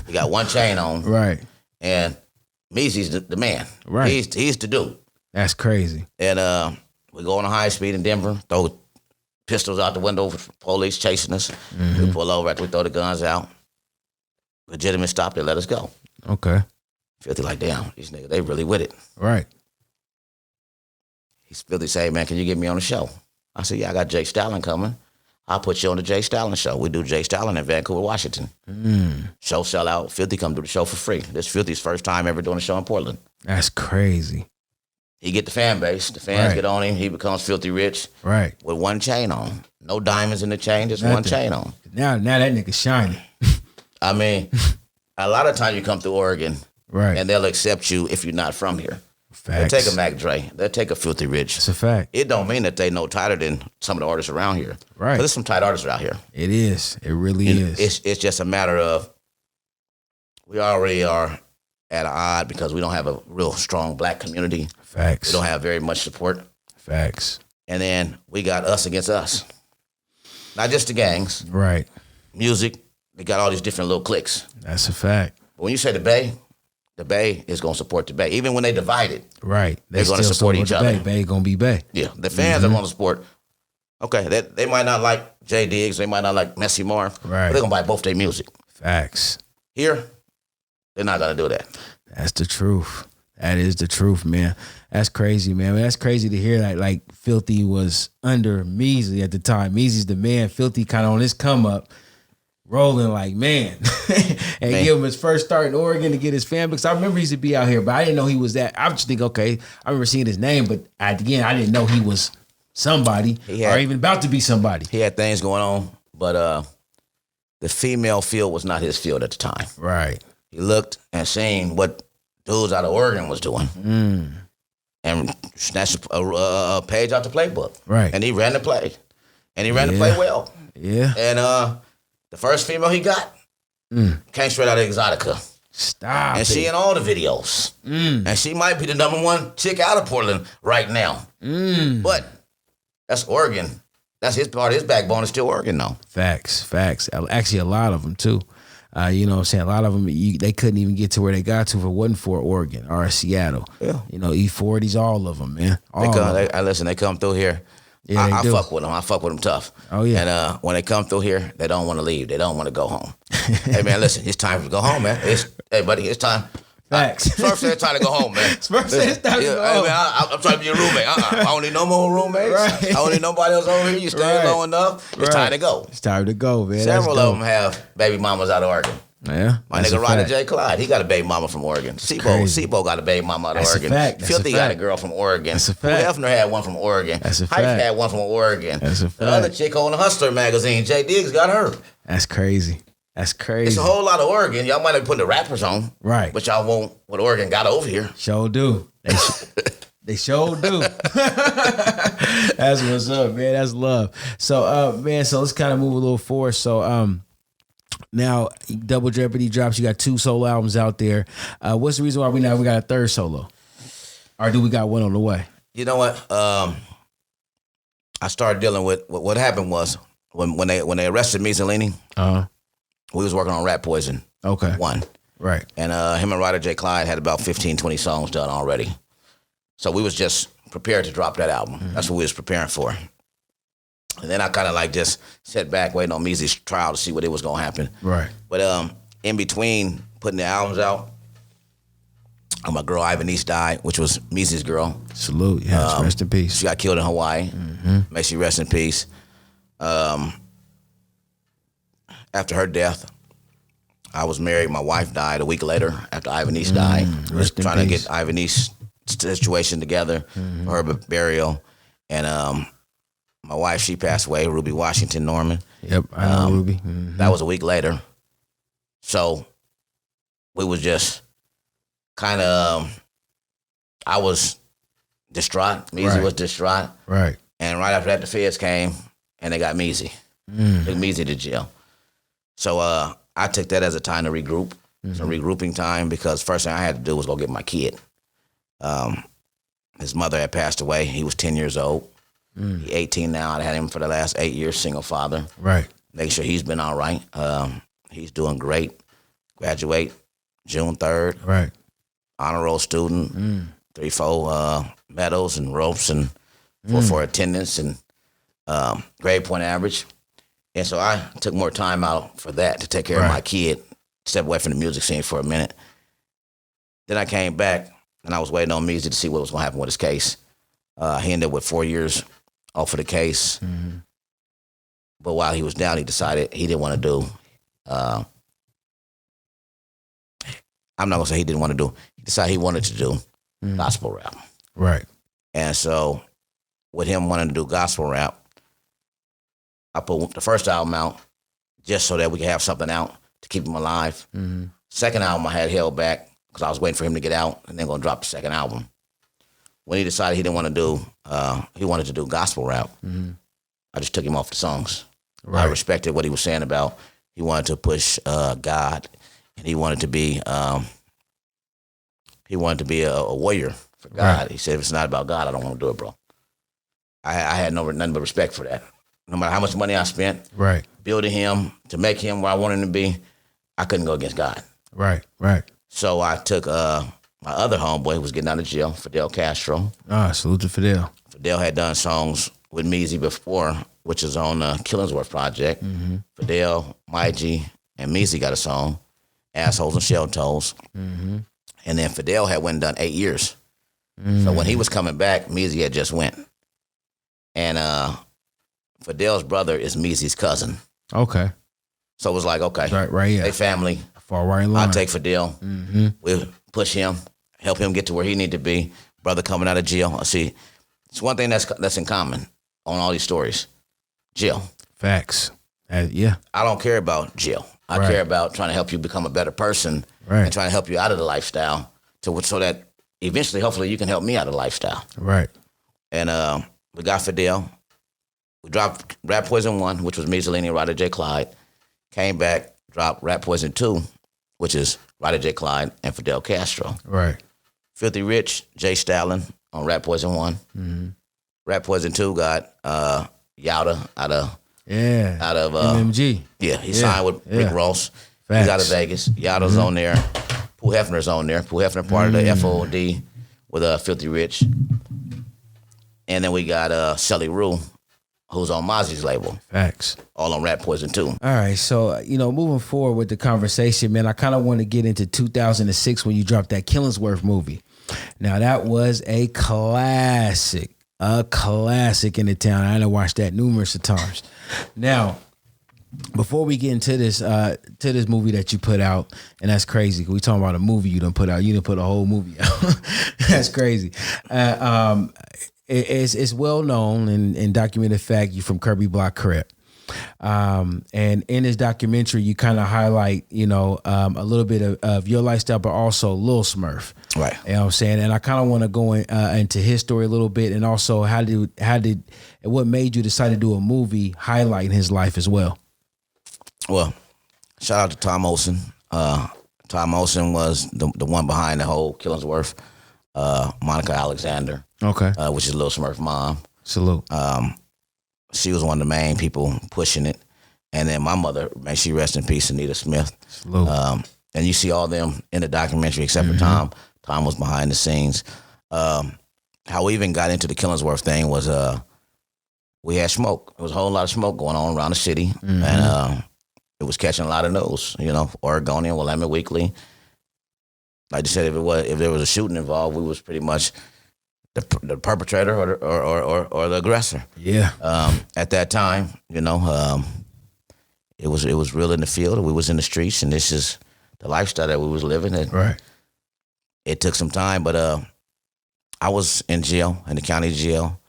We got one chain on. Right. And Measy's the man. Right. He's the dude. That's crazy. And we go on a high speed in Denver, throw pistols out the window for police chasing us. We pull over after we throw the guns out. Legitimate stop, they let us go. Okay. Filthy like, damn, these niggas, they really with it. Right. He's Filthy say, man, can you get me on the show? I said, yeah, I got Jay Stalin coming. I'll put you on the Jay Stalin show. We do Jay Stalin in Vancouver, Washington. Show sell out. Filthy come do the show for free. This Filthy's first time ever doing a show in Portland. That's crazy. He get the fan base. The fans get on him. He becomes Filthy Rich. Right. With one chain on. No diamonds in the chain, just one chain on. Now that nigga shining. I mean, a lot of times you come through Oregon, right, and they'll accept you if you're not from here. Facts. They'll take a Mac Dre. They'll take a Filthy Rich. It's a fact. It don't mean that they know tighter than some of the artists around here. Right. There's some tight artists out here. It is. It really is. It's just a matter of we already are at an odd because we don't have a real strong black community. Facts. We don't have very much support. Facts. And then we got us against us. Not just the gangs. Right. Music. They got all these different little cliques. That's a fact. But when you say the Bay is going to support the Bay. Even when they divide it. Right. They're going to support each other. Bay going to be Bay. Yeah. The fans are going to support. Okay. They might not like Jay Diggs. They might not like Messy Marv. Right. But they're going to buy both their music. Facts. Here, They're not gonna do that. That's the truth. That is the truth, man. That's crazy, man. That's crazy to hear that. Like Filthy was under Measy at the time. Measy's the man. Filthy kind of on his come up, rolling like man, and give him his first start in Oregon to get his fan. Because I remember he used to be out here, but I didn't know he was that. I just think, okay, I remember seeing his name, but I didn't know he was somebody or even about to be somebody. He had things going on, but the female field was not his field at the time. Right. He looked and seen what dudes out of Oregon was doing. And snatched a page out the playbook. Right. And he ran the play. And he ran the play well. Yeah. And the first female he got came straight out of Exotica. Stop. And she in all the videos. And she might be the number one chick out of Portland right now. But that's Oregon. That's his part of his backbone is still Oregon now. Facts. Actually, a lot of them too. You know what I'm saying? A lot of them, they couldn't even get to where they got to if it wasn't for Oregon or Seattle. Yeah. You know, E40s, all of them, man. They come through here. Yeah, I fuck with them. I fuck with them tough. Oh, yeah. And when they come through here, they don't want to leave. They don't want to go home. Hey, man, listen, it's time to go home, man. Hey, buddy, it's time. Facts. Smurf said it's time to go home, man. Smurf said it's time to go home. Hey, man, I'm trying to be your roommate. I don't need no more roommates. Right. I don't need nobody else over here. You stay long enough. It's time to go. It's time to go, man. Several of them have baby mamas out of Oregon. Yeah, my nigga Rodney J. Clyde, he got a baby mama from Oregon. Sebo got a baby mama out of Oregon. Filthy got a girl from Oregon. That's a fact. Hefner had one from Oregon. That's a Hype fact. had one from Oregon. That's a fact. The other chick on the Hustler magazine, J. Diggs, got her. That's crazy. It's a whole lot of Oregon. Y'all might have put the rappers on. Right. But y'all won't what Oregon got over here. Sure do. They sure do. That's what's up, man. That's love. So, man, so let's kind of move a little forward. So, now Double Jeopardy drops. You got 2 solo albums out there. What's the reason why we got a third solo? Or do we got one on the way? You know what? I started dealing with what happened was when they arrested Mussolini, we was working on Rat Poison. Okay. 1. Right. And him and Ryder J. Clyde had about 15, 20 songs done already. So we was just prepared to drop that album. That's what we was preparing for. And then I kind of like just sat back waiting on Measy's trial to see what it was going to happen. Right. But in between putting the albums out, my girl Ivanice died, which was Measy's girl. Salute. Yes, rest in peace. She got killed in Hawaii. May she rest in peace. After her death, I was married. My wife died a week later after Ivanice died. I was trying to get Ivanice's situation together for her burial. And my wife, she passed away, Ruby Washington Norman. Yep, I know Ruby. That was a week later. So we was just kind of, I was distraught. Measy was distraught. Right. And right after that, the feds came and they got Measy. Took Measy to jail. So I took that as a time to regroup. It's a regrouping time because first thing I had to do was go get my kid. His mother had passed away. He was 10 years old. He's 18 now. I had him for the last 8 years, single father. Right. Make sure he's been all right. He's doing great. Graduate June 3rd. Right. Honor roll student. 3-4 medals and ropes and 4 attendance and grade point average. And so I took more time out for that to take care of my kid, step away from the music scene for a minute. Then I came back and I was waiting on Measy to see what was going to happen with his case. He ended up with 4 years off of the case. But while he was down, he decided he didn't want to do, I'm not going to say he didn't want to do, he decided he wanted to do gospel rap. Right. And so with him wanting to do gospel rap, I put the first album out just so that we could have something out to keep him alive. Second album I had held back because I was waiting for him to get out and then going to drop the second album. When he decided he didn't want to do, he wanted to do gospel rap, I just took him off the songs. Right. I respected what he was saying about he wanted to push God, and he wanted to be a warrior for God. Right. He said, if it's not about God, I don't want to do it, bro. I had nothing but respect for that. No matter how much money I spent building him to make him where I wanted him to be, I couldn't go against God. Right. So I took my other homeboy who was getting out of jail, Fidel Castro. Salute to Fidel. Fidel had done songs with Measy before, which is on Killingsworth project. Fidel, Miyagi, and Measy got a song. assholes and shell toes. Mm-hmm. And then Fidel had went and done 8 years. So when he was coming back, Measy had just went. And Fidel's brother is Measy's cousin. Okay. So it was like, okay, right, yeah. they family. Far right line. I'll take Fidel. We'll push him, help him get to where he need to be. Brother coming out of jail. See, it's one thing that's in common on all these stories. Jail. Facts. Yeah. I don't care about jail. I care about trying to help you become a better person and trying to help you out of the lifestyle so that eventually, hopefully, you can help me out of the lifestyle. Right. And we got Fidel. We dropped Rat Poison 1, which was Mussolini and Ryder J. Clyde. Came back, dropped Rat Poison 2, which is Ryder J. Clyde and Fidel Castro. Right. Filthy Rich, Jay Stalin on Rat Poison 1. Mm-hmm. Rat Poison 2 got Yowda out of MMG. Yeah, he signed with Rick Ross. Facts. He's out of Vegas. Yowda's on there. Pooh Hefner's on there. Pooh Hefner part of the FOD with Filthy Rich. And then we got Shelly Rue, who's on Mozzie's label. Facts. All on Rat Poison 2. All right, so, moving forward with the conversation, man, I kind of want to get into 2006 when you dropped that Killingsworth movie. Now, that was a classic in the town. I done watched that numerous of times. Now, before we get into this movie that you put out, and that's crazy. We talking about a movie you done put out. You done put a whole movie out. That's crazy. It's well known and documented fact you from Kerby block Crip. And in this documentary, you kind of highlight, a little bit of your lifestyle, but also Lil Smurf. Right. You know what I'm saying? And I kind of want to go into his story a little bit, and also what made you decide to do a movie highlighting his life as well? Well, shout out to Tom Olsen. Tom Olsen was the one behind the whole Killingsworth. Monica Alexander. Okay. Which is Lil Smurf's mom. Salute. She was one of the main people pushing it. And then my mother, may she rest in peace, Anita Smith. Salute. And you see all them in the documentary except for Tom. Tom was behind the scenes. How we even got into the Killingsworth thing was we had smoke. There was a whole lot of smoke going on around the city. And it was catching a lot of news, Oregonian, Willamette Weekly. Like you said, if there was a shooting involved, we was pretty much the perpetrator or the aggressor. Yeah. At that time, it was real in the field. We was in the streets, and this is the lifestyle that we was living. And right. It took some time, but I was in jail, in the county jail.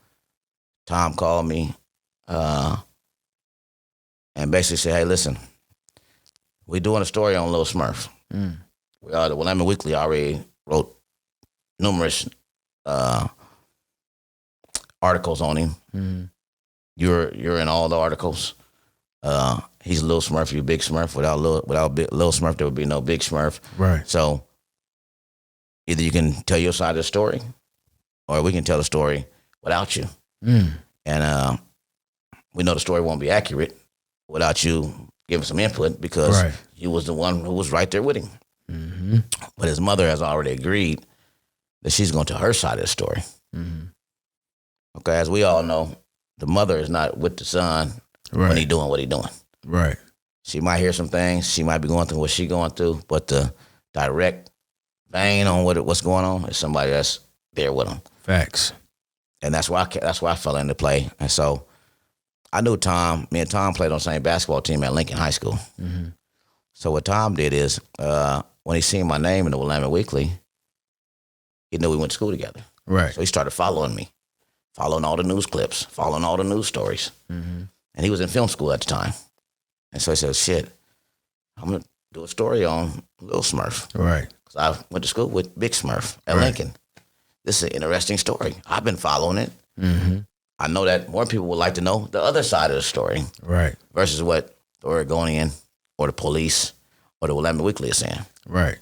Tom called me and basically said, "Hey, listen, we doing a story on Lil Smurf." The Willamette Weekly already wrote numerous articles on him. You're in all the articles. He's Lil Smurf, you Big Smurf. Without Lil Smurf, there would be no Big Smurf. Right. So either you can tell your side of the story, or we can tell the story without you. And we know the story won't be accurate without you giving some input, because you was the one who was right there with him. But his mother has already agreed that she's going to tell her side of the story. Okay, as we all know, the mother is not with the son when he doing what he doing. Right. She might hear some things. She might be going through what she going through, but the direct vein on what's going on is somebody that's there with him. Facts. And that's why I fell into play. And so I knew Tom. Me and Tom played on the same basketball team at Lincoln High School. So what Tom did is, when he seen my name in the Willamette Weekly, he knew we went to school together. Right. So he started following me, following all the news clips, following all the news stories. And he was in film school at the time. And so he said, shit, I'm going to do a story on Lil Smurf. Right. Because I went to school with Big Smurf at Lincoln. This is an interesting story. I've been following it. I know that more people would like to know the other side of the story. Right. Versus what the Oregonian or the police or the Willamette Weekly is saying. Right.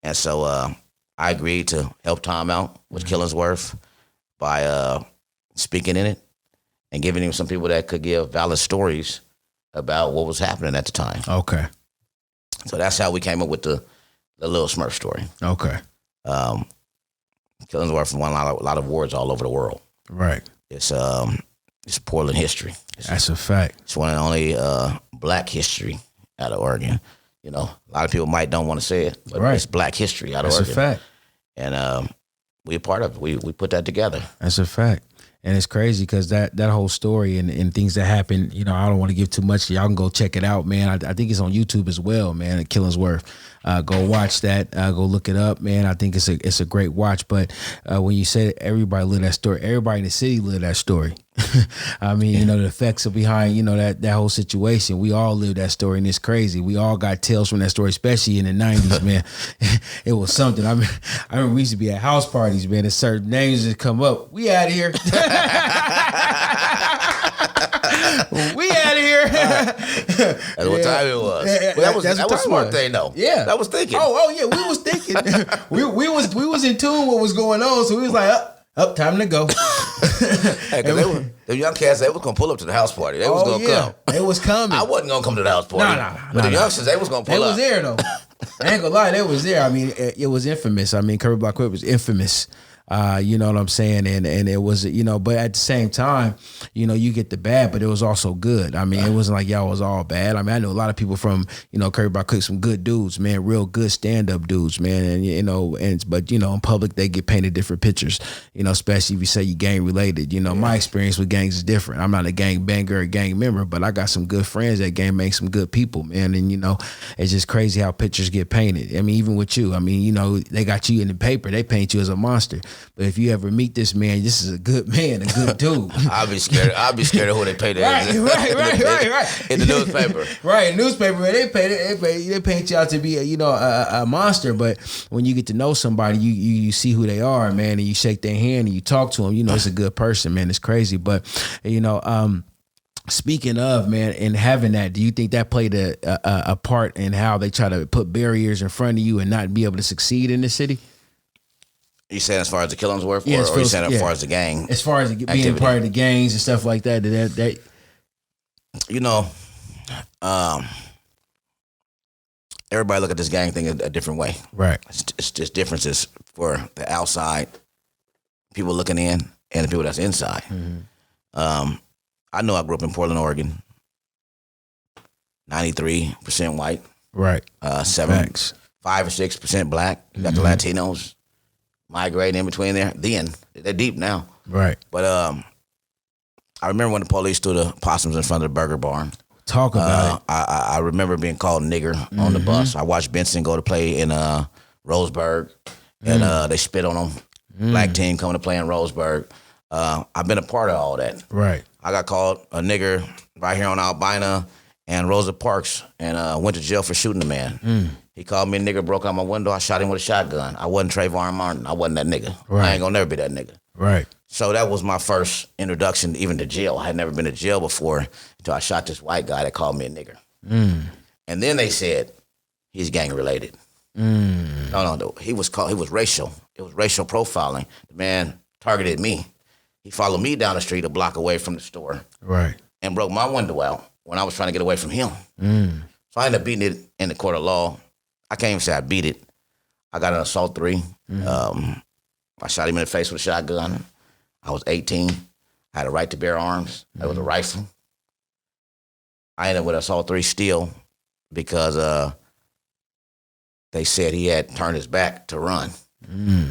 And so I agreed to help Tom out with Killingsworth by speaking in it and giving him some people that could give valid stories about what was happening at the time. Okay. So that's how we came up with the Lil Smurf story. Okay. Killingsworth won a lot of awards all over the world. Right. It's Portland history. That's a fact. It's one of the only black history out of Oregon. You know, a lot of people might don't want to say it, but it's Black history out of Oregon. That's a fact. And we're part of it. We put that together. That's a fact. And it's crazy because that whole story and things that happen, you know, I don't want to give too much. Y'all can go check it out, man. I think it's on YouTube as well, man, at Killingsworth. Go watch that. Go look it up, man. I think it's a great watch. But when you say everybody lived that story, everybody in the city lived that story. I mean, you know, the effects of behind, you know, that whole situation. We all lived that story, and it's crazy. We all got tales from that story, especially in the 90s, man. It was something. I remember we used to be at house parties, man, and certain names just come up. We out of here. We out of here. That's what time it was. Well, that was smart thing, though. Yeah, that was thinking. Oh yeah, we was thinking. we was in tune with what was going on, so we was like, up, time to go. Hey, the young cats, they was gonna pull up to the house party. They was gonna come. They was coming. I wasn't gonna come to the house party. But the youngsters, they was gonna pull up. They was there though. I ain't gonna lie, they was there. I mean, it was infamous. I mean, Kerby Crip was infamous. You know what I'm saying? And it was, you know, but at the same time, you know, you get the bad, but it was also good. I mean, it wasn't like y'all was all bad. I mean, I know a lot of people from, you know, Kerby Crip, some good dudes, man, real good stand-up dudes, man. And, you know, but, you know, in public, they get painted different pictures, you know, especially if you say you gang related. You know, my experience with gangs is different. I'm not a gang banger or gang member, but I got some good friends that gang make some good people, man. And, you know, it's just crazy how pictures get painted. I mean, even with you, I mean, you know, they got you in the paper, they paint you as a monster. But if you ever meet this man, this is a good man, a good dude. I'll be scared of who they paint right. In the newspaper. Right, in the newspaper, man, they paint you out to be a monster. But when you get to know somebody, you see who they are, man, and you shake their hand and you talk to them, you know, it's a good person, man. It's crazy. But, you know, speaking of, man, and having that, do you think that played a part in how they try to put barriers in front of you and not be able to succeed in the city? You saying as far as the Killingsworth, or you saying as far as the gang? As far as being part of the gangs and stuff like that, that you know, everybody look at this gang thing a different way. Right. It's just differences for the outside people looking in and the people that's inside. Mm-hmm. I know I grew up in Portland, Oregon. 93% white. Right. 5 or 6% black. You got the Latinos migrating in between there. Then they're deep now. Right. But I remember when the police threw the possums in front of the burger barn. Talk about it. I remember being called nigger on the bus. I watched Benson go to play in Roseburg, and they spit on him. Black team coming to play in Roseburg. I've been a part of all that. Right. I got called a nigger right here on Albina and Rosa Parks, and went to jail for shooting a man. He called me a nigger, broke out my window. I shot him with a shotgun. I wasn't Trayvon Martin. I wasn't that nigga. Right. I ain't gonna never be that nigga. Right. So that was my first introduction even to jail. I had never been to jail before until I shot this white guy that called me a nigger. And then they said he's gang related. No. He was racial. It was racial profiling. The man targeted me. He followed me down the street a block away from the store. Right. And broke my window out when I was trying to get away from him. So I ended up beating it in the court of law. I can't even say I beat it. I got an assault 3. I shot him in the face with a shotgun. I was 18. I had a right to bear arms. That was a rifle. I ended up with assault 3 still because they said he had turned his back to run.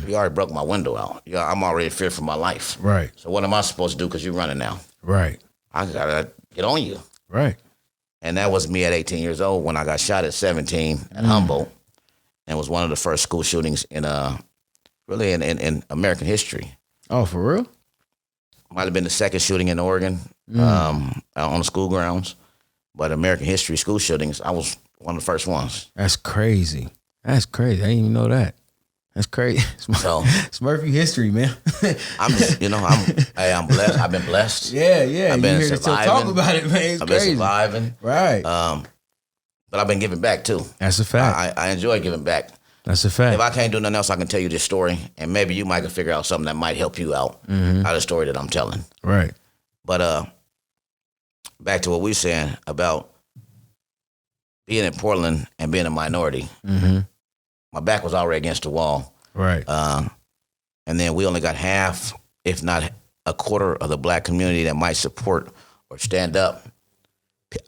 He already broke my window out. I'm already in fear for my life. Right. So what am I supposed to do because you're running now? Right. I got to get on you. Right. And that was me at 18 years old when I got shot at 17 at Humboldt. And it was one of the first school shootings in really in American history. Oh, for real? Might have been the second shooting in Oregon on the school grounds. But American history school shootings, I was one of the first ones. That's crazy. That's crazy. I didn't even know that. That's crazy. So, Smurfy history, man. I'm blessed. I've been blessed. Yeah. I've been surviving. Talk about it, man. I've been surviving. Right. But I've been giving back too. That's a fact. I enjoy giving back. That's a fact. If I can't do nothing else, I can tell you this story, and maybe you might can figure out something that might help you out out of the story that I'm telling. Right. But back to what we were saying about being in Portland and being a minority. My back was already against the wall. Right. And then we only got half, if not a quarter of the black community that might support or stand up.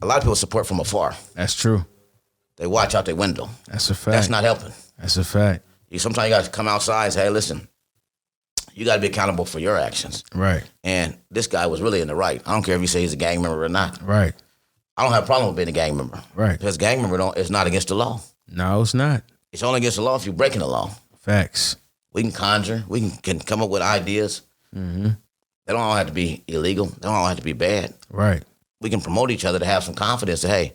A lot of people support from afar. That's true. they watch out their window. That's a fact. That's not helping. That's a fact. Sometimes you got to come outside and say, hey, listen, you got to be accountable for your actions. Right. And this guy was really in the right. I don't care if you say he's a gang member or not. Right. I don't have a problem with being a gang member. Right. Because gang member is not against the law. No, it's not. It's only against the law if you're breaking the law. Facts. We can conjure. We can come up with ideas. Mm-hmm. They don't all have to be illegal. They don't all have to be bad. Right. We can promote each other to have some confidence that, hey,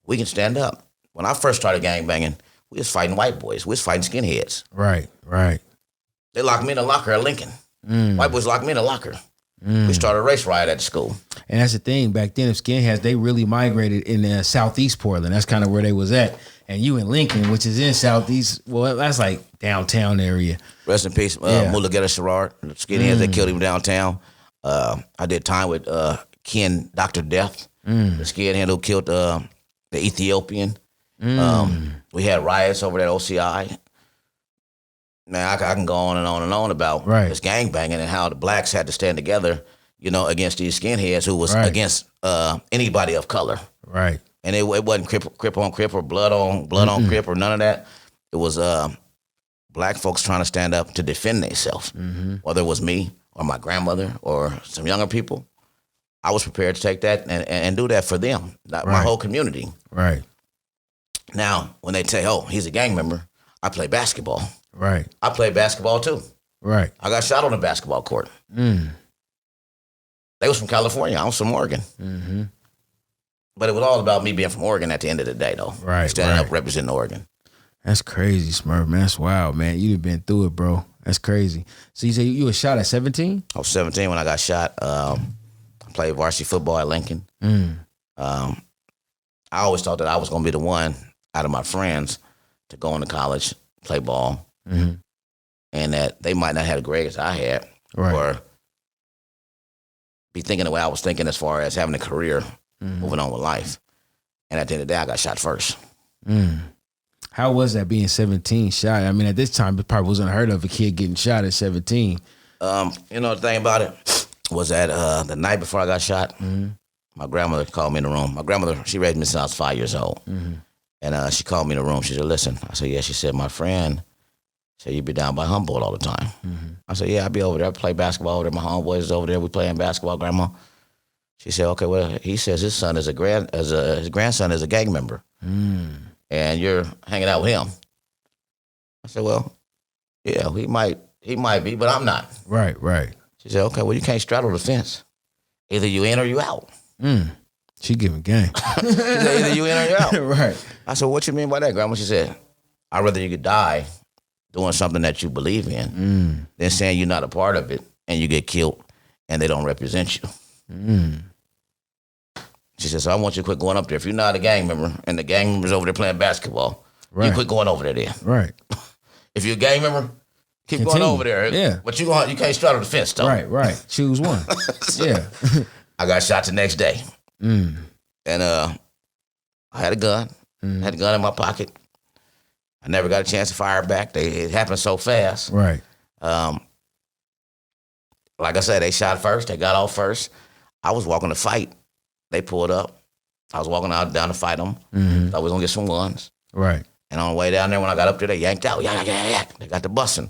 we can stand up. When I first started gang banging, we was fighting white boys. We was fighting skinheads. Right. Right. They locked me in a locker at Lincoln. White boys locked me in a locker. We started a race riot at the school. And that's the thing. Back then, if skinheads, they really migrated in southeast Portland. That's kind of where they was at. And you in Lincoln, which is in southeast, well, that's like downtown area. Rest in peace, Mulugeta Sherrard, the skinheads that killed him downtown. I did time with Ken, Dr. Death, the skinhead who killed the Ethiopian. We had riots over that OCI. Man, I can go on and on and on about this gangbanging and how the blacks had to stand together, against these skinheads who was against anybody of color. Right. And it wasn't crip on crip or blood on crip or none of that. It was black folks trying to stand up to defend themselves. Whether it was me or my grandmother or some younger people, I was prepared to take that and do that for them, my whole community. Right. Now, when they say, oh, he's a gang member, I play basketball. Right. I played basketball too. Right. I got shot on the basketball court. They was from California. I was from Oregon. But it was all about me being from Oregon at the end of the day, though. Right. Standing up representing Oregon. That's crazy, Smurf, man. That's wild, man. You've been through it, bro. That's crazy. So you say you were shot at 17? I was 17 when I got shot. I played varsity football at Lincoln. I always thought that I was going to be the one out of my friends to go into college, play ball, and that they might not have the grades I had or be thinking the way I was thinking as far as having a career, moving on with life. And at the end of the day, I got shot first. How was that being 17 shot? I mean, at this time, it probably wasn't unheard of a kid getting shot at 17. The thing about it was that the night before I got shot, my grandmother called me in the room. My grandmother, she raised me since I was 5 years old. And she called me in the room. She said, listen. I said, yeah. She said, my friend said, you be down by Humboldt all the time. I said, yeah, I be over there. I play basketball over there. My homeboys is over there. We playing basketball, Grandma. She said, okay, well, he says his son is his grandson is a gang member. And you're hanging out with him. I said, well, yeah, he might be, but I'm not. Right. She said, okay, well, you can't straddle the fence. Either you in or you out. She giving game. She said, either you in or you out. Right. I said, what you mean by that, Grandma? She said, I'd rather you could die doing something that you believe in than saying you're not a part of it and you get killed and they don't represent you. She said, so I want you to quit going up there. If you're not a gang member and the gang member's over there playing basketball, you quit going over there then. Right. If you're a gang member, keep going over there. Yeah. But you can't straddle the fence, though. Right. Choose one. Yeah. I got shot the next day. And I had a gun. I had a gun in my pocket. I never got a chance to fire back. It happened so fast. Right. Like I said, they shot first. They got off first. I was walking to fight. They pulled up. I was walking down to fight them. I was going to get some guns. Right. And on the way down there, when I got up there, they yanked out. Yeah. They got the busing.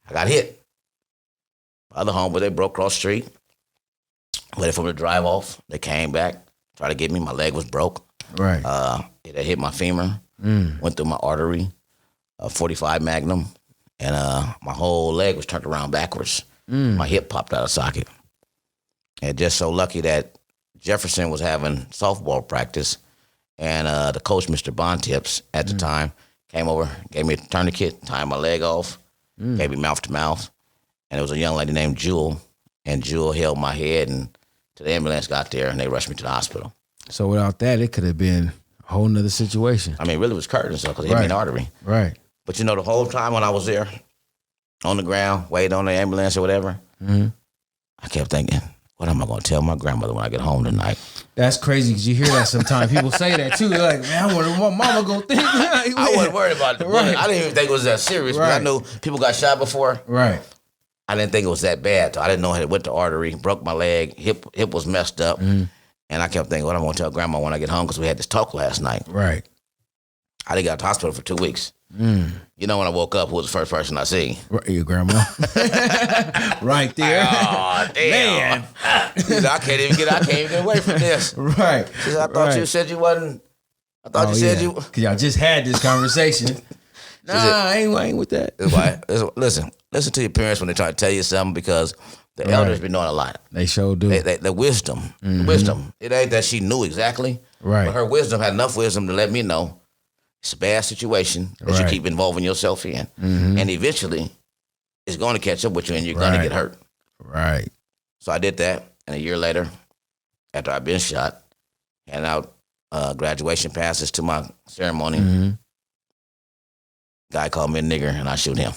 I got hit. My other homeboy, they broke across the street. Waited for me to drive off. They came back, tried to get me. My leg was broke. Right. It hit my femur, went through my artery, 45 Magnum, and my whole leg was turned around backwards. My hip popped out of socket. And just so lucky that Jefferson was having softball practice, and the coach, Mr. Bontips, at the time, came over, gave me a tourniquet, tied my leg off, gave me mouth to mouth, and it was a young lady named Jewel, and Jewel held my head, and the ambulance got there, and they rushed me to the hospital. So without that, it could have been a whole nother situation. I mean, really, it was curtains, because it hit me in the artery. Right. But the whole time when I was there, on the ground, waiting on the ambulance or whatever, I kept thinking, what am I going to tell my grandmother when I get home tonight? That's crazy, because you hear that sometimes. People say that, too. They're like, man, I wonder what mama going to think. I wasn't worried about the bullet. I didn't even think it was that serious, but I knew people got shot before. Right. I didn't think it was that bad. I didn't know it went to artery, broke my leg, hip was messed up. And I kept thinking, what am I going to tell grandma when I get home, because we had this talk last night. Right. I didn't get out to the hospital for 2 weeks. You know, when I woke up, who was the first person I see? Your grandma. Right there. Oh, damn. Man. She said, I can't even get away from this. Right. She said, I thought you said you wasn't. I thought you said you. Because y'all just had this conversation. Nah, I ain't with that. Listen to your parents when they try to tell you something, because the elders been knowing a lot. They sure do. The wisdom. The wisdom. It ain't that she knew exactly. Right. But her wisdom had enough wisdom to let me know it's a bad situation that you keep involving yourself in. And eventually, it's going to catch up with you and you're going to get hurt. Right. So I did that. And a year later, after I'd been shot, handed out graduation passes to my ceremony. Guy called me a nigger and I shoot him.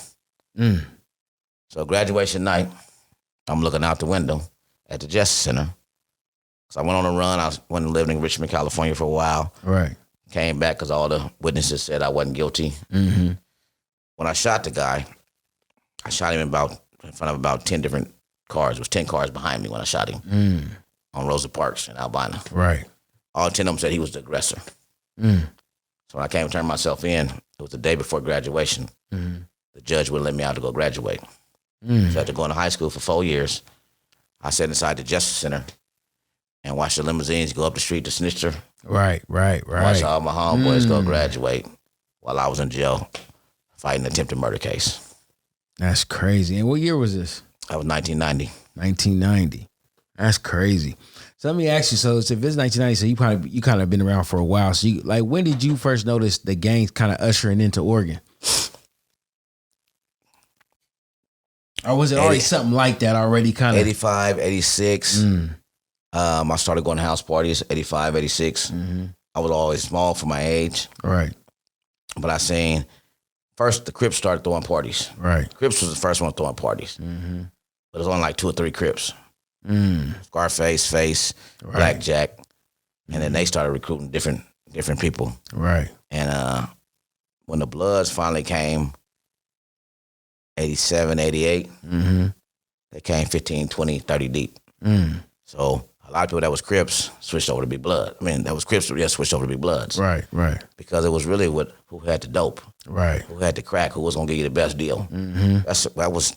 So graduation night, I'm looking out the window at the Justice Center. So I went on a run. I went and lived in Richmond, California for a while. Right. Came back because all the witnesses said I wasn't guilty. When I shot the guy, I shot him in front of about 10 different cars. It was 10 cars behind me when I shot him on Rosa Parks in Albina. Right. All 10 of them said he was the aggressor. So when I came to turn myself in, it was the day before graduation. The judge wouldn't let me out to go graduate. So after going to high school for 4 years, I sat inside the Justice Center and watched the limousines go up the street to Snitcher. Right. Watched all my homeboys go graduate while I was in jail fighting an attempted murder case. That's crazy. And what year was this? That was 1990. 1990. That's crazy. So let me ask you, so if it's 1990, so you kind of been around for a while. So when did you first notice the gangs kind of ushering into Oregon? Or was it already something like that already kind of? 85, 86. I started going to house parties, 85, 86. I was always small for my age. Right. But I seen, first the Crips started throwing parties. Right. Crips was the first one throwing parties. But it was only like 2 or 3 Crips. Scarface, Face, Blackjack. And then they started recruiting different people. Right. And when the Bloods finally came, 87, 88, they came 15, 20, 30 deep. So a lot of people that was Crips switched over to be Blood. I mean, that was Crips, switched over to be Bloods. Right. Because it was really who had the dope. Right. Who had the crack, who was going to give you the best deal. That was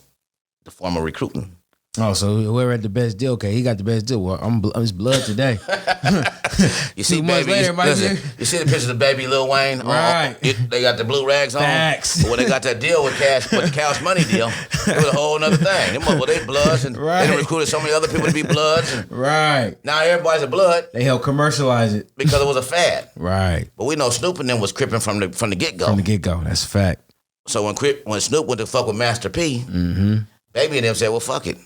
the form of recruiting. Oh, so whoever had the best deal, okay, he got the best deal. Well, I'm his blood today. You see, 2 months baby, later, you see the pictures of baby Lil Wayne? Right. They got the blue rags on. Facts. But when they got that deal with the Cash Money deal, it was a whole other thing. They Bloods, and they recruited so many other people to be Bloods. And now everybody's a Blood. They helped commercialize it. Because it was a fad. Right. But we know Snoop and them was cripping from the get-go. From the get-go, that's a fact. So when Snoop went to fuck with Master P, baby and them said, well, fuck it.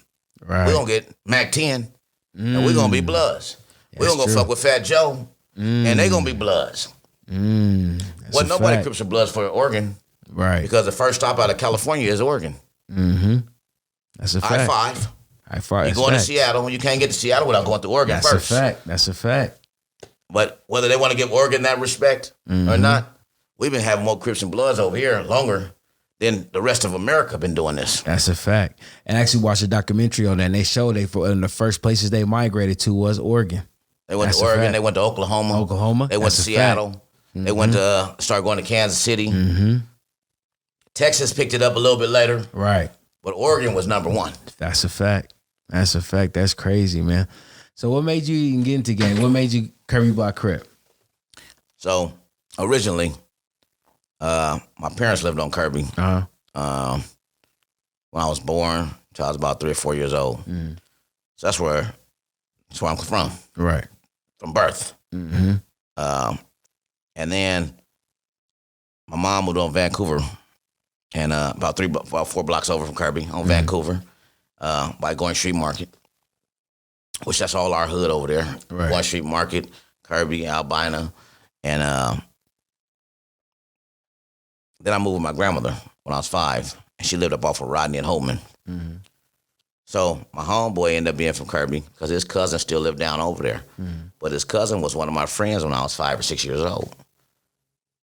Right. We're going to get Mac 10, and we're going to be Bloods. We're going to go fuck with Fat Joe, and they going to be Bloods. Well, nobody Crips or Bloods for Oregon. Right. Because the first stop out of California is Oregon. That's a fact. I-5. You're going to Seattle, and you can't get to Seattle without going to Oregon first. That's a fact. But whether they want to give Oregon that respect or not, we've been having more Crips and Bloods over here longer than the rest of America been doing this. That's a fact. And I actually watched a documentary on that, and they showed one of the first places they migrated to was Oregon. They went to Oregon. They went to Oklahoma. They went to Seattle. They went to start going to Kansas City. Texas picked it up a little bit later. Right. But Oregon was number one. That's a fact. That's crazy, man. So what made you even get into gang? What made you Kerby Block Crip? So originally, my parents lived on Kerby. When I was born, till I was about 3 or 4 years old. So that's where I'm from. Right. From birth. And then my mom moved on Vancouver, and about 4 blocks over from Kerby on Vancouver, by Going Street Market, which that's all our hood over there. Right. Going Street Market, Kerby, Albina, and then I moved with my grandmother when I was 5, and she lived up off of Rodney and Holman. So my homeboy ended up being from Kerby because his cousin still lived down over there. But his cousin was one of my friends when I was 5 or 6 years old.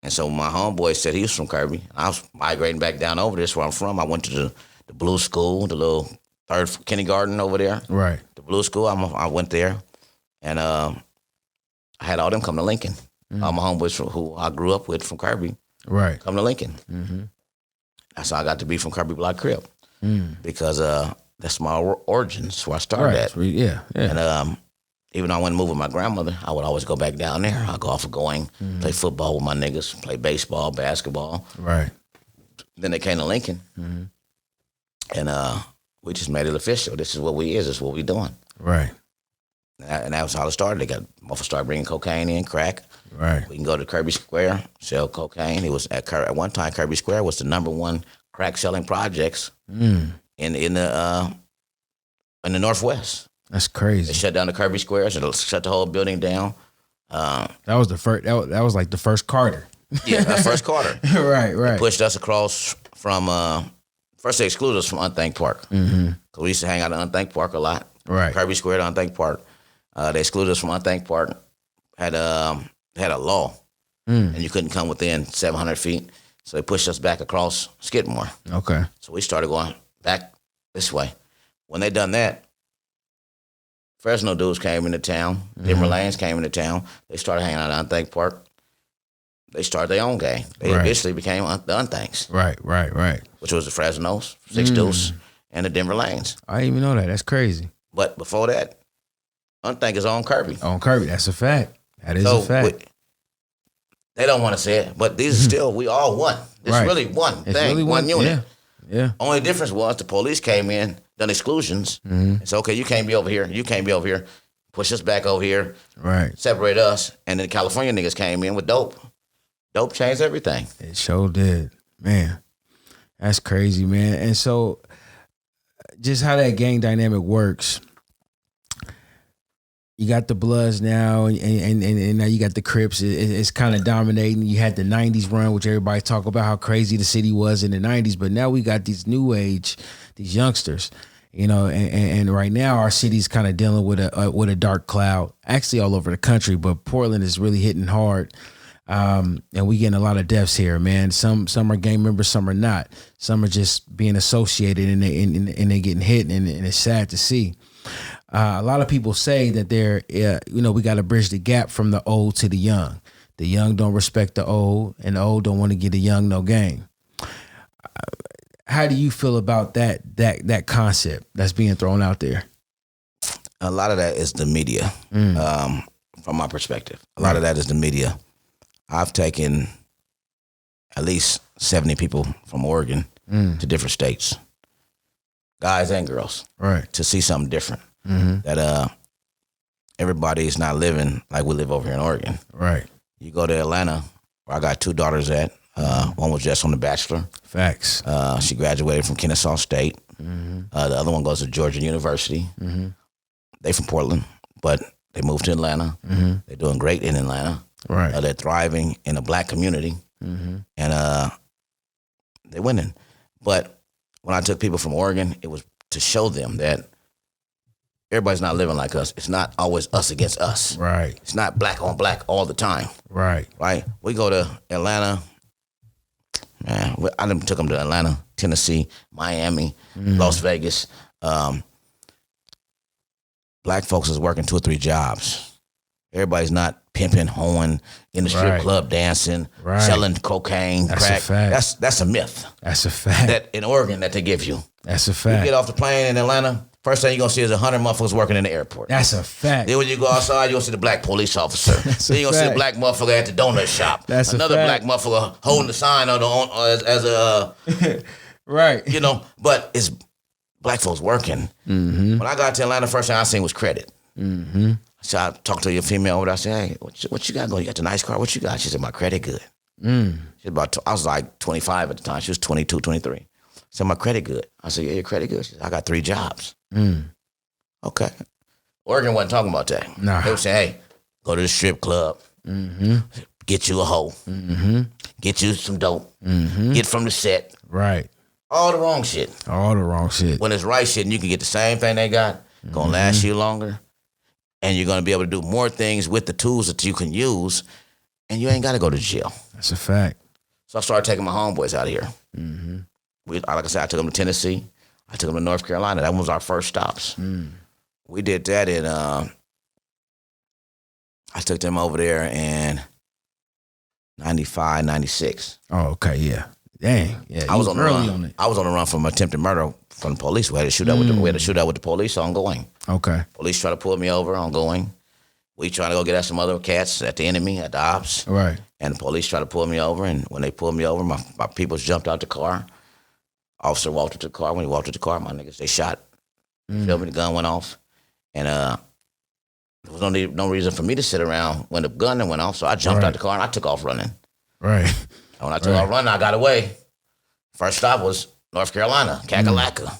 And so my homeboy said he was from Kerby. I was migrating back down over there. That's where I'm from. I went to the Blue School, the little third kindergarten over there. Right. The Blue School, I went there. And I had all them come to Lincoln. All my homeboys from who I grew up with from Kerby, Right. come to Lincoln. That's how I got to be from Kerby Block Crip, because that's my origins, where I started at. Yeah. And even though I went and moved with my grandmother, I would always go back down there. I'd go off of going, play football with my niggas, play baseball, basketball. Right. Then they came to Lincoln, and we just made it official. This is what we is. This is what we doing. Right. And that was how it started. They got motherfuckers started bringing cocaine in, crack. Right. We can go to Kerby Square, sell cocaine. It was at one time. Kerby Square was the #1 crack selling projects in the Northwest. That's crazy. They shut down the Kerby Square, so they shut the whole building down. That was the first. That was like the first Carter. Yeah, that first Carter. Right. They pushed us across from. First, they excluded us from Unthank Park, because we used to hang out at Unthank Park a lot. Right. Kerby Square to Unthank Park. They excluded us from Unthank Park. Had a law, and you couldn't come within 700 feet. So they pushed us back across Skidmore. Okay. So we started going back this way. When they done that, Fresno dudes came into town. Denver Lanes came into town. They started hanging out at Unthank Park. They started their own gang. They eventually became the Unthanks. Right. Which was the Fresnos, Six Deuce, and the Denver Lanes. I didn't even know that. That's crazy. But before that, Unthank is on Kerby. On Kerby, that's a fact. That is a fact. They don't want to say it, but these are still, we all one. It's really one thing, really one unit. Yeah. Only difference was the police came in, done exclusions, and said, okay, you can't be over here, you can't be over here. Push us back over here. Right. Separate us. And then the California niggas came in with dope. Dope changed everything. It sure did. Man, that's crazy, man. And so just how that gang dynamic works, you got the Bloods now, and now you got the Crips. It's kind of dominating. You had the 90s run, which everybody talk about how crazy the city was in the 90s, but now we got these new age, these youngsters, and right now our city's kind of dealing with a dark cloud, actually all over the country, but Portland is really hitting hard. And we getting a lot of deaths here, man. Some are gang members, some are not. Some are just being associated and they getting hit, and it's sad to see. A lot of people say that we got to bridge the gap from the old to the young. The young don't respect the old, and the old don't want to give the young no game. How do you feel about that concept that's being thrown out there? A lot of that is the media, from my perspective. A lot of that is the media. I've taken at least 70 people from Oregon to different states, guys and girls, right, to see something different. That everybody is not living like we live over here in Oregon. Right. You go to Atlanta, where I got 2 daughters at. One was just on The Bachelor. Facts. She graduated from Kennesaw State. The other one goes to Georgia University. They from Portland, but they moved to Atlanta. They're doing great in Atlanta. Right. They're thriving in the black community, and they're winning. But when I took people from Oregon, it was to show them that everybody's not living like us. It's not always us against us. Right. It's not black on black all the time. Right. Right. We go to Atlanta. Man, I done took them to Atlanta, Tennessee, Miami, Las Vegas. Black folks is working 2 or 3 jobs. Everybody's not pimping, hoeing, in the strip club, dancing, selling cocaine, That's crack. a fact. That's a myth. That's a fact. That in Oregon that they give you. That's a fact. You get off the plane in Atlanta, first thing you're going to see is 100 motherfuckers working in the airport. That's a fact. Then when you go outside, you're going to see the black police officer. Then you're going to see the black motherfucker at the donut shop. That's another a fact. black motherfucker holding the sign as a... Right. But it's black folks working. When I got to Atlanta, first thing I seen was credit. So I talked to your female over there. I said, hey, what you got going? You got the nice car? What you got? She said, my credit good. She I was like 25 at the time. She was 22, 23. I said, my credit good. I said, yeah, your credit good. She said, I got 3 jobs. Okay. Oregon wasn't talking about that. Nah. They were saying, hey, go to the strip club. Get you a hoe. Get you some dope. Get from the set. Right. All the wrong shit. All the wrong shit. When it's right shit and you can get the same thing they got, gonna last you longer. And you're going to be able to do more things with the tools that you can use, and you ain't got to go to jail. That's a fact. So I started taking my homeboys out of here. Like I said, I took them to Tennessee. I took them to North Carolina. That was our first stops. We did that, and I took them over there, and 95, 96. Oh, okay, yeah. Dang, yeah. I was on the early run. on it. I was on the run from attempted murder from the police. We had a shootout with the police ongoing. Okay. Police try to pull me over ongoing. We trying to go get at some other cats at the enemy, at the ops. Right. And the police try to pull me over. And when they pulled me over, my people jumped out the car. Officer walked to the car. When he walked to the car, my niggas, they shot. Feel me? The gun went off. And there was no reason for me to sit around when the gun went off. So I jumped out the car and I took off running. Right. And when I took off running, I got away. First stop was North Carolina, Kakalaka.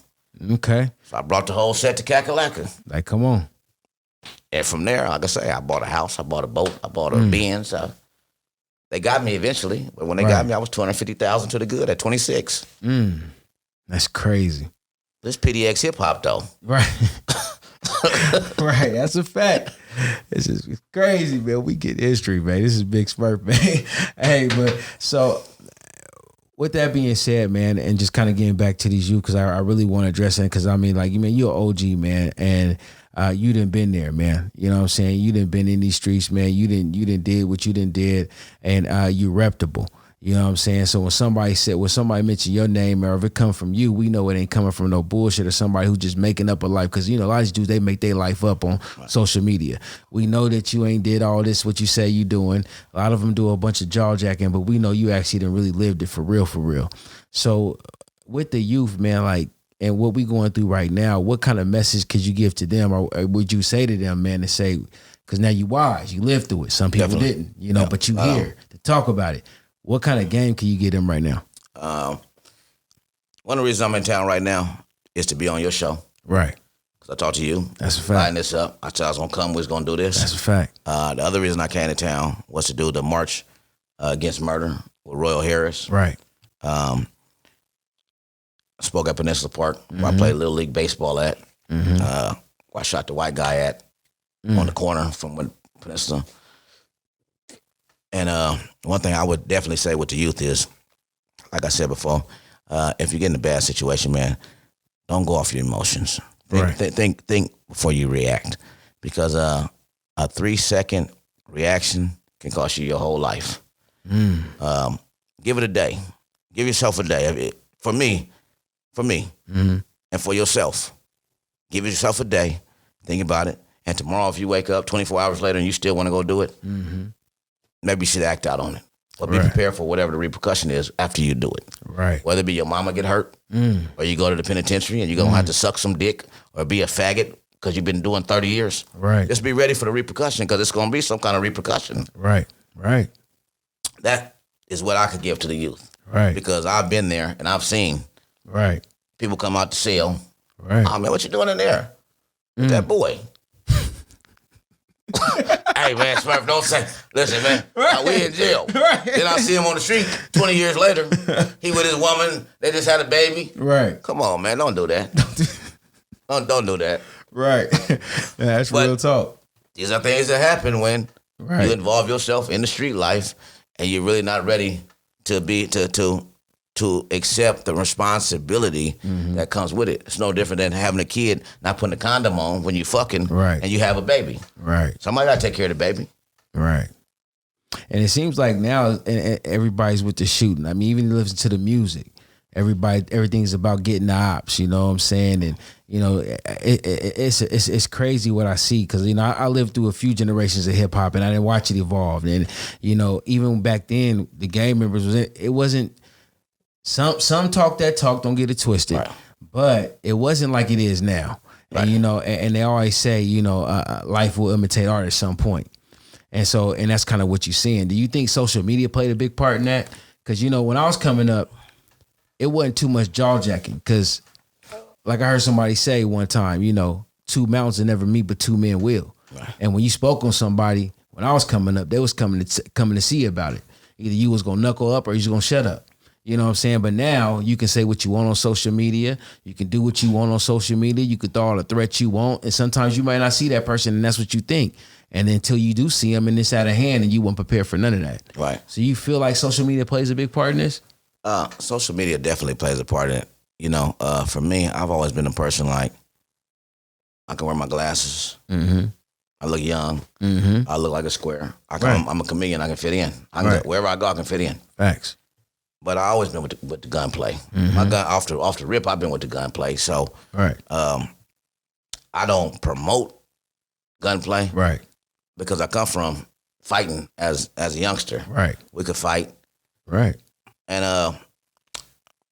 Okay. So I brought the whole set to Kakalaka. Like, come on. And from there, like I say, I bought a house, I bought a boat, I bought a Benz. They got me eventually, but when they got me, I was $250,000 to the good at 26. That's crazy. This PDX hip hop though, right? Right, that's a fact. It's crazy, man. We get history, man. This is Big Smurf, man. Hey, but so with that being said, man, and just kind of getting back to these youth, because I really want to address it, because I mean, like, you mean, you're an OG, man, and you done been there, man. You know what I'm saying? You done been in these streets, man. You done did what you done did, and you reputable. You know what I'm saying? So when somebody mention your name, or if it come from you, we know it ain't coming from no bullshit or somebody who's just making up a life. Because, you know, a lot of these dudes, they make their life up on social media. We know that you ain't did all this, what you say you doing. A lot of them do a bunch of jaw jacking, but we know you actually done really lived it for real, for real. So with the youth, man, like, and what we going through right now, what kind of message could you give to them, or would you say to them, man, to say, because now you wise, you lived through it. Some people didn't, you know, but you here to talk about it. What kind of game can you get them right now? One of the reasons I'm in town right now is to be on your show. Right. Because I talked to you. That's a fact. Lining this up. I said I was going to come. We was going to do this. That's a fact. The other reason I came to town was to do the march against murder with Royal Harris. Right. I spoke at Peninsula Park, where I played Little League Baseball at. Where I shot the white guy at on the corner from Peninsula. And one thing I would definitely say with the youth is, like I said before, if you get in a bad situation, man, don't go off your emotions. Think before you react, because a 3-second reaction can cost you your whole life. Give it a day. Give yourself a day. For me, and for yourself, give yourself a day. Think about it. And tomorrow, if you wake up 24 hours later and you still want to go do it, maybe you should act out on it. Or be prepared for whatever the repercussion is after you do it. Right. Whether it be your mama get hurt, or you go to the penitentiary and you're going to have to suck some dick, or be a faggot because you've been doing 30 years. Right. Just be ready for the repercussion, because it's going to be some kind of repercussion. Right. Right. That is what I could give to the youth. Right. Because I've been there and I've seen people come out the cell. Right. Oh, man, what you doing in there with that boy? Hey, man, Smurf, don't say. Listen, man, we in jail. Then I see him on the street 20 years later. He with his woman. They just had a baby. Right. Come on, man, don't do that. don't do that. Right. That's real talk. These are things that happen when you involve yourself in the street life and you're really not ready to be to accept the responsibility that comes with it. It's no different than having a kid, not putting a condom on when you fucking and you have a baby. Right. Somebody got to take care of the baby. Right. And it seems like now everybody's with the shooting. I mean, even listen to the music. Everything's about getting the ops, you know what I'm saying? And, you know, it's crazy what I see, because, you know, I lived through a few generations of hip hop and I didn't watch it evolve. And, you know, even back then, the gang members, it wasn't, some talk that talk, don't get it twisted, but it wasn't like it is now. And, you know, and they always say, you know, life will imitate art at some point. And so, and that's kind of what you're seeing. Do you think social media played a big part in that? Because, you know, when I was coming up, it wasn't too much jaw jacking, because like I heard somebody say one time, you know, two mountains will never meet, but two men will. And when you spoke on somebody, when I was coming up, they was coming to see about it. Either you was gonna knuckle up or you was gonna shut up. You know what I'm saying? But now you can say what you want on social media. You can do what you want on social media. You can throw all the threats you want. And sometimes you might not see that person and that's what you think. And until you do see them and it's out of hand and you weren't prepared for none of that. Right. So you feel like social media plays a big part in this? Social media definitely plays a part in it. You know, for me, I've always been a person like, I can wear my glasses. I look young. I look like a square. I'm a chameleon. I can fit in. Wherever I go, I can fit in. Facts. But I always been with the gunplay. My gun off the rip. I've been with the gunplay. So I don't promote gunplay. Right. Because I come from fighting as a youngster. Right. We could fight. Right. And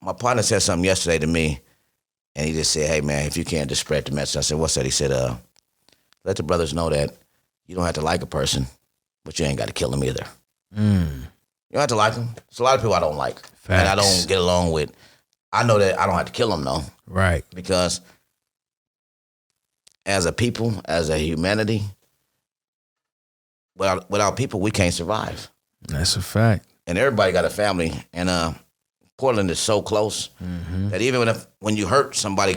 my partner said something yesterday to me, and he just said, "Hey man, if you can't just spread the message." I said, "What's that?" He said, "Let the brothers know that you don't have to like a person, but you ain't got to kill them either. You don't have to like them. There's a lot of people I don't like, and I don't get along with. I know that I don't have to kill them though, right? Because as a people, as a humanity, without people, we can't survive. That's a fact. And everybody got a family, and Portland is so close that even when you hurt somebody,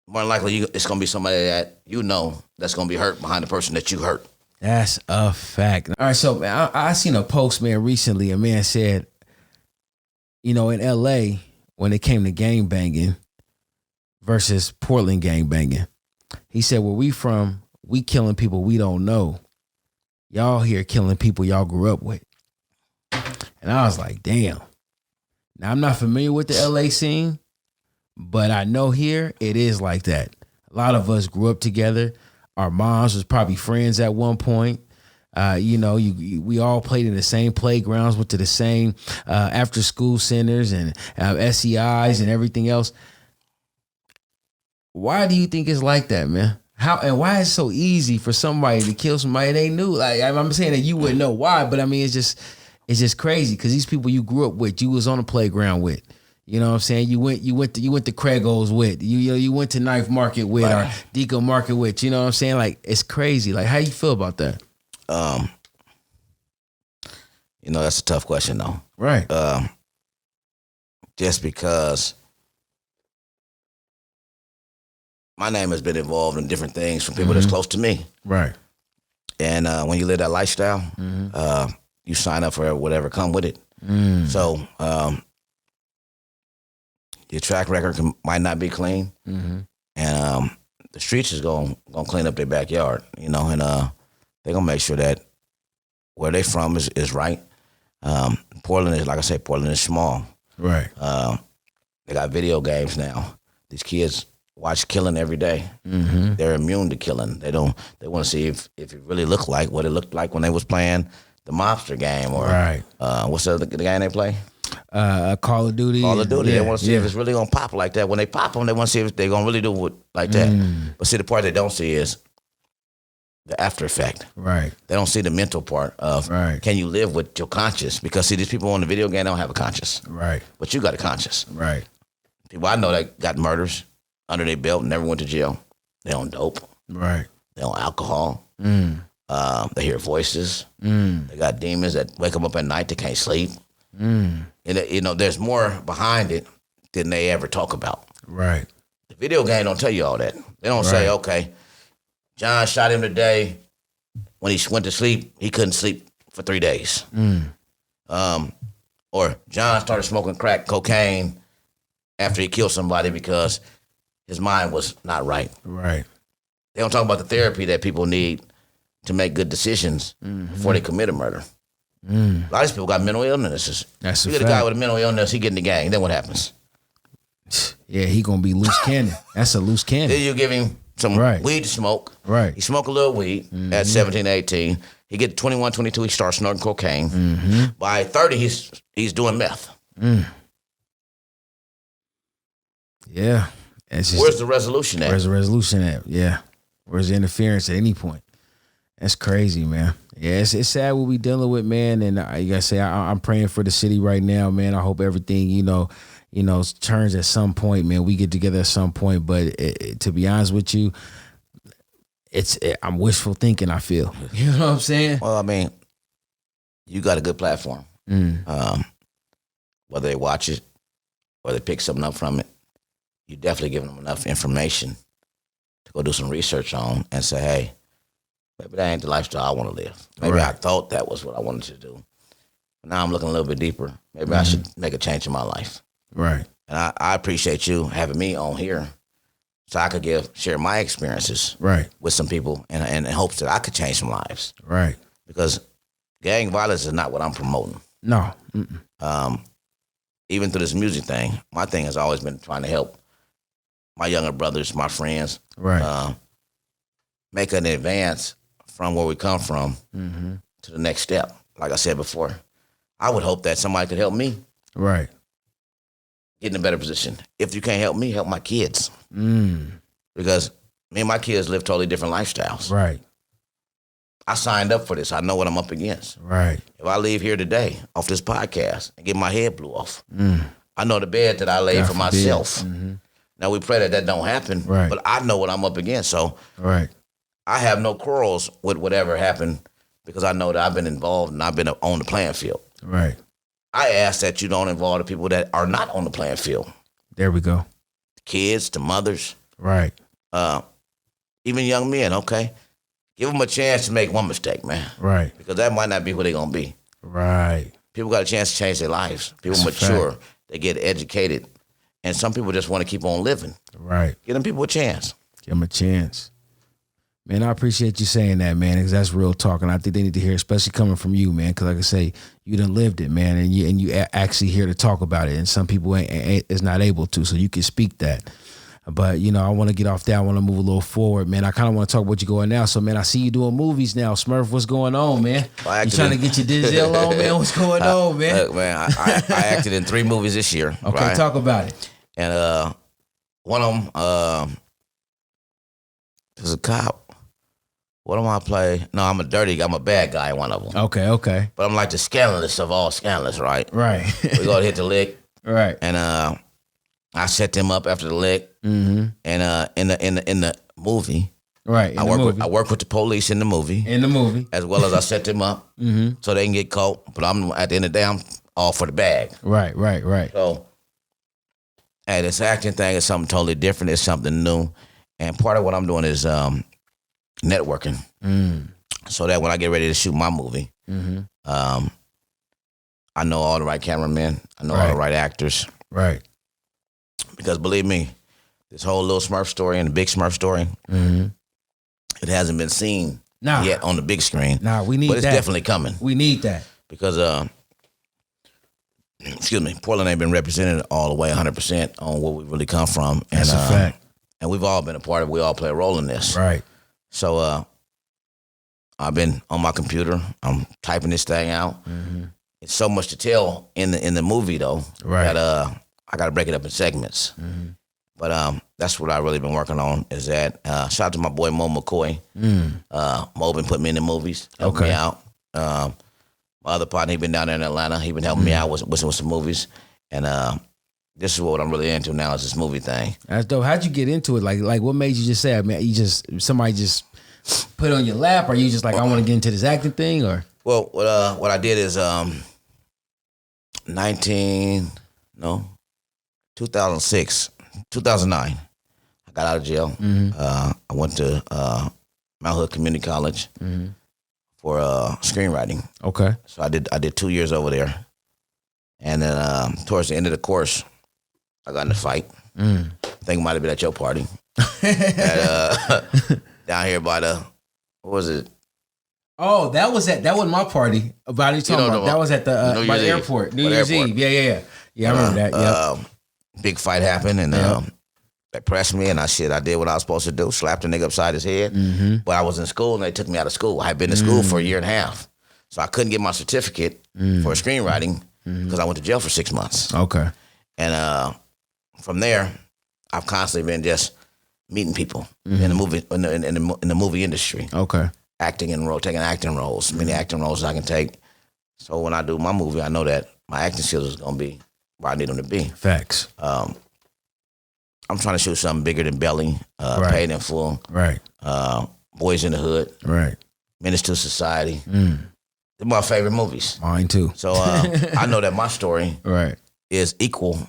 more than likely it's going to be somebody that you know that's going to be hurt behind the person that you hurt. That's a fact. All right, so I seen a post, man, recently. A man said, in L.A., when it came to gang banging versus Portland gang banging, he said, where we from, we killing people we don't know. Y'all here killing people y'all grew up with. And I was like, damn. Now, I'm not familiar with the L.A. scene, but I know here it is like that. A lot of us grew up together. Our moms was probably friends at one point. We all played in the same playgrounds, went to the same after school centers and SEIs and everything else. Why do you think it's like that, man? How and why is it so easy for somebody to kill somebody they knew? Like, I'm saying that you wouldn't know why, but I mean, it's just crazy because these people you grew up with, you was on the playground with. You know what I'm saying? You went to Craigos with. You went to Knife Market with or Deco Market with. You know what I'm saying? Like, it's crazy. Like, how you feel about that? That's a tough question though. Right. Just because my name has been involved in different things from people that's close to me. Right. And when you live that lifestyle, you sign up for whatever come with it. So your track record might not be clean, and the streets is gonna clean up their backyard, and they're gonna make sure that where they from is right. Portland is, like I said, Portland is small. Right. They got video games now. These kids watch killing every day. They're immune to killing. They want to see if it really looked like what it looked like when they was playing the mobster game or what's the game they play? Call of Duty. Call of Duty. They want to see if it's really gonna pop like that. When they pop them, they want to see if they're gonna really do it like that. But see, the part they don't see is the after effect. Right. They don't see the mental part of can you live with your conscience? Because see, these people on the video game don't have a conscience. Right. But you got a conscience. Right. People I know that got murders under their belt, never went to jail. They on dope. Right. They on alcohol. They hear voices. They got demons that wake them up at night. They can't sleep. And there's more behind it than they ever talk about. Right. The video game don't tell you all that. They don't say, okay, John shot him today. When he went to sleep, he couldn't sleep for 3 days. Or John started smoking crack cocaine after he killed somebody because his mind was not right. Right. They don't talk about the therapy that people need to make good decisions before they commit a murder. A lot of these people got mental illnesses. That's you get a guy with a mental illness, he get in the gang. Then what happens? Yeah, he gonna be loose cannon. That's a loose cannon. Then you give him some weed to smoke. Right. He smoke a little weed at 17, 18. He get 21, 22, he starts snorting cocaine. By 30, he's doing meth. Yeah. Where's the resolution at? Where's the resolution at? Yeah. Where's the interference at any point? That's crazy, man. Yeah, it's sad what we dealing with, man. And I gotta say, I'm praying for the city right now, man. I hope everything, turns at some point, man. We get together at some point. But to be honest with you, I'm wishful thinking, I feel. You know what I'm saying? Well, I mean, you got a good platform. Whether they watch it or they pick something up from it, you definitely giving them enough information to go do some research on and say, hey, maybe that ain't the lifestyle I want to live. Maybe I thought that was what I wanted to do. But now I'm looking a little bit deeper. Maybe I should make a change in my life. Right. And I appreciate you having me on here so I could share my experiences with some people and in hopes that I could change some lives. Right. Because gang violence is not what I'm promoting. No. Even through this music thing, my thing has always been trying to help my younger brothers, my friends, make an advance from where we come from to the next step. Like I said before, I would hope that somebody could help me. Right. Get in a better position. If you can't help me, help my kids. Because me and my kids live totally different lifestyles. Right. I signed up for this. I know what I'm up against. Right. If I leave here today off this podcast and get my head blew off, I know the bed that I laid for myself. Now we pray that don't happen, but I know what I'm up against. So I have no quarrels with whatever happened because I know that I've been involved and I've been on the playing field. Right. I ask that you don't involve the people that are not on the playing field. There we go. The kids, the mothers. Right. Even young men, okay? Give them a chance to make one mistake, man. Right. Because that might not be who they're going to be. Right. People got a chance to change their lives. People mature. They get educated. And some people just want to keep on living. Right. Give them people a chance. Give them a chance. Man, I appreciate you saying that, man, because that's real talk, and I think they need to hear, especially coming from you, man, because like I say, you done lived it, man, and you actually here to talk about it, and some people is not able to, so you can speak that. But, you know, I want to get off that. I want to move a little forward, man. I kind of want to talk about what you're going now. So, man, I see you doing movies now. Smurf, what's going on, man? You trying to get your Denzel on, man? What's going on, man? Look, man, I acted in 3 movies this year. Okay, right? Talk about it. And one of them is a cop. What am I play? No, I'm a bad guy in one of them. Okay. But I'm like the scandalous of all scandalous, right? Right. We go to hit the lick. Right. And I set them up after the lick. And in the movie, right. I work with the police in the movie. As well as I set them up so they can get caught. But I'm at the end of the day, I'm all for the bag. Right. So, hey, this acting thing is something totally different. It's something new. And part of what I'm doing is networking. So that when I get ready to shoot my movie, I know all the right cameramen. I know all the right actors. Right. Because believe me, this whole little Smurf story and the big Smurf story, it hasn't been seen yet on the big screen. We need that. But it's definitely coming. We need that. Because, Portland ain't been represented all the way 100% on where we really come from. And, that's a fact. And we've all been a part of it. We all play a role in this. Right. So I've been on my computer. I'm typing this thing out. It's so much to tell in the movie, though, that I got to break it up in segments. But that's what I've really been working on is that shout out to my boy Mo McCoy. Mo been putting me in the movies, helping me out. My other partner, he been down there in Atlanta. He been helping me out with some movies. And this is what I'm really into now is this movie thing. That's dope. How'd you get into it? Like what made you just say, man, somebody just put it on your lap, or you just like, I want to get into this acting thing, or? Well, what I did is 2009, I got out of jail. I went to Mount Hood Community College for screenwriting. Okay. So I did 2 years over there. And then towards the end of the course, I got in a fight. I think it might have been at your party. Down here by the, what was it? Oh, that wasn't my party. About you talking about? That was at the by the airport, New Year's Eve. Yeah. I remember that. Yeah. Big fight happened, and they pressed me, and I did what I was supposed to do. Slapped a nigga upside his head. But I was in school, and they took me out of school. I had been in school for a year and a half, so I couldn't get my certificate for screenwriting because I went to jail for 6 months. Okay. And from there, I've constantly been just meeting people in the movie in the movie industry. Okay. Taking acting roles, many acting roles I can take. So when I do my movie, I know that my acting skills is gonna be where I need them to be. Facts. I'm trying to shoot something bigger than Belly, Paid in Full, right? Boys in the Hood, right? Menace to Society. They're my favorite movies. Mine too. So I know that my story, is equal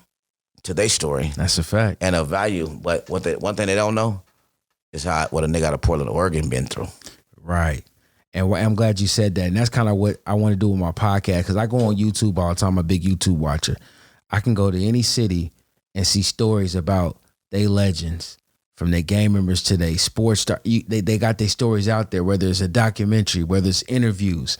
to their story. That's a fact, and of value. But one thing they don't know is what a nigga out of Portland, Oregon, been through. Right. And I'm glad you said that. And that's kind of what I want to do with my podcast, because I go on YouTube all the time. I'm a big YouTube watcher. I can go to any city and see stories about they legends from their gang members to their sports star. They got their stories out there, whether it's a documentary, whether it's interviews,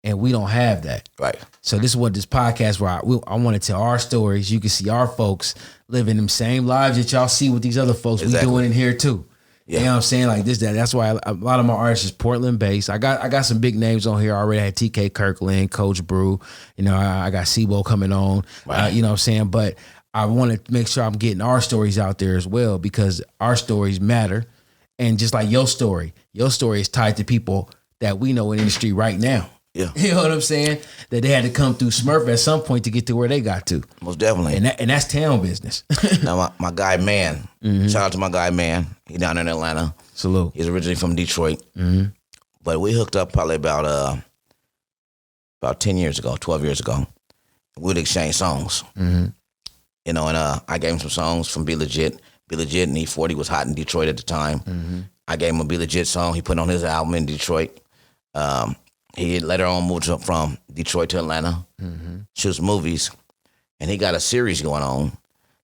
and we don't have that. Right. So this is what this podcast where I want to tell our stories. You can see our folks living them same lives that y'all see with these other folks. Exactly. We doing in here too. Yeah. You know what I'm saying? Like this, that. That's why a lot of my artists is Portland based. I got some big names on here. I already had TK Kirkland, Coach Brew. You know, I got Sibo coming on. Right. You know what I'm saying? But I want to make sure I'm getting our stories out there as well because our stories matter. And just like your story is tied to people that we know in the industry right now. Yeah. You know what I'm saying? That they had to come through Smurf at some point to get to where they got to. Most definitely. And that's town business. Now, my guy, Man, shout out to my guy, Man. He down there in Atlanta. Salute. He's originally from Detroit. But we hooked up probably about 10 years ago, 12 years ago. We'd exchange songs. You know, and I gave him some songs from Be Legit. Be Legit and E40 was hot in Detroit at the time. I gave him a Be Legit song. He put on his album in Detroit. He later on moved from Detroit to Atlanta, shoots movies, and he got a series going on.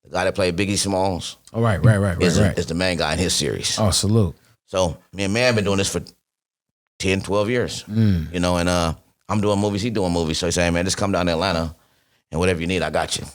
The guy that played Biggie Smalls right. is the main guy in his series. Oh, salute. So me and Man have been doing this for 10, 12 years, you know, and I'm doing movies, he doing movies. So he's saying, man, just come down to Atlanta, and whatever you need, I got you.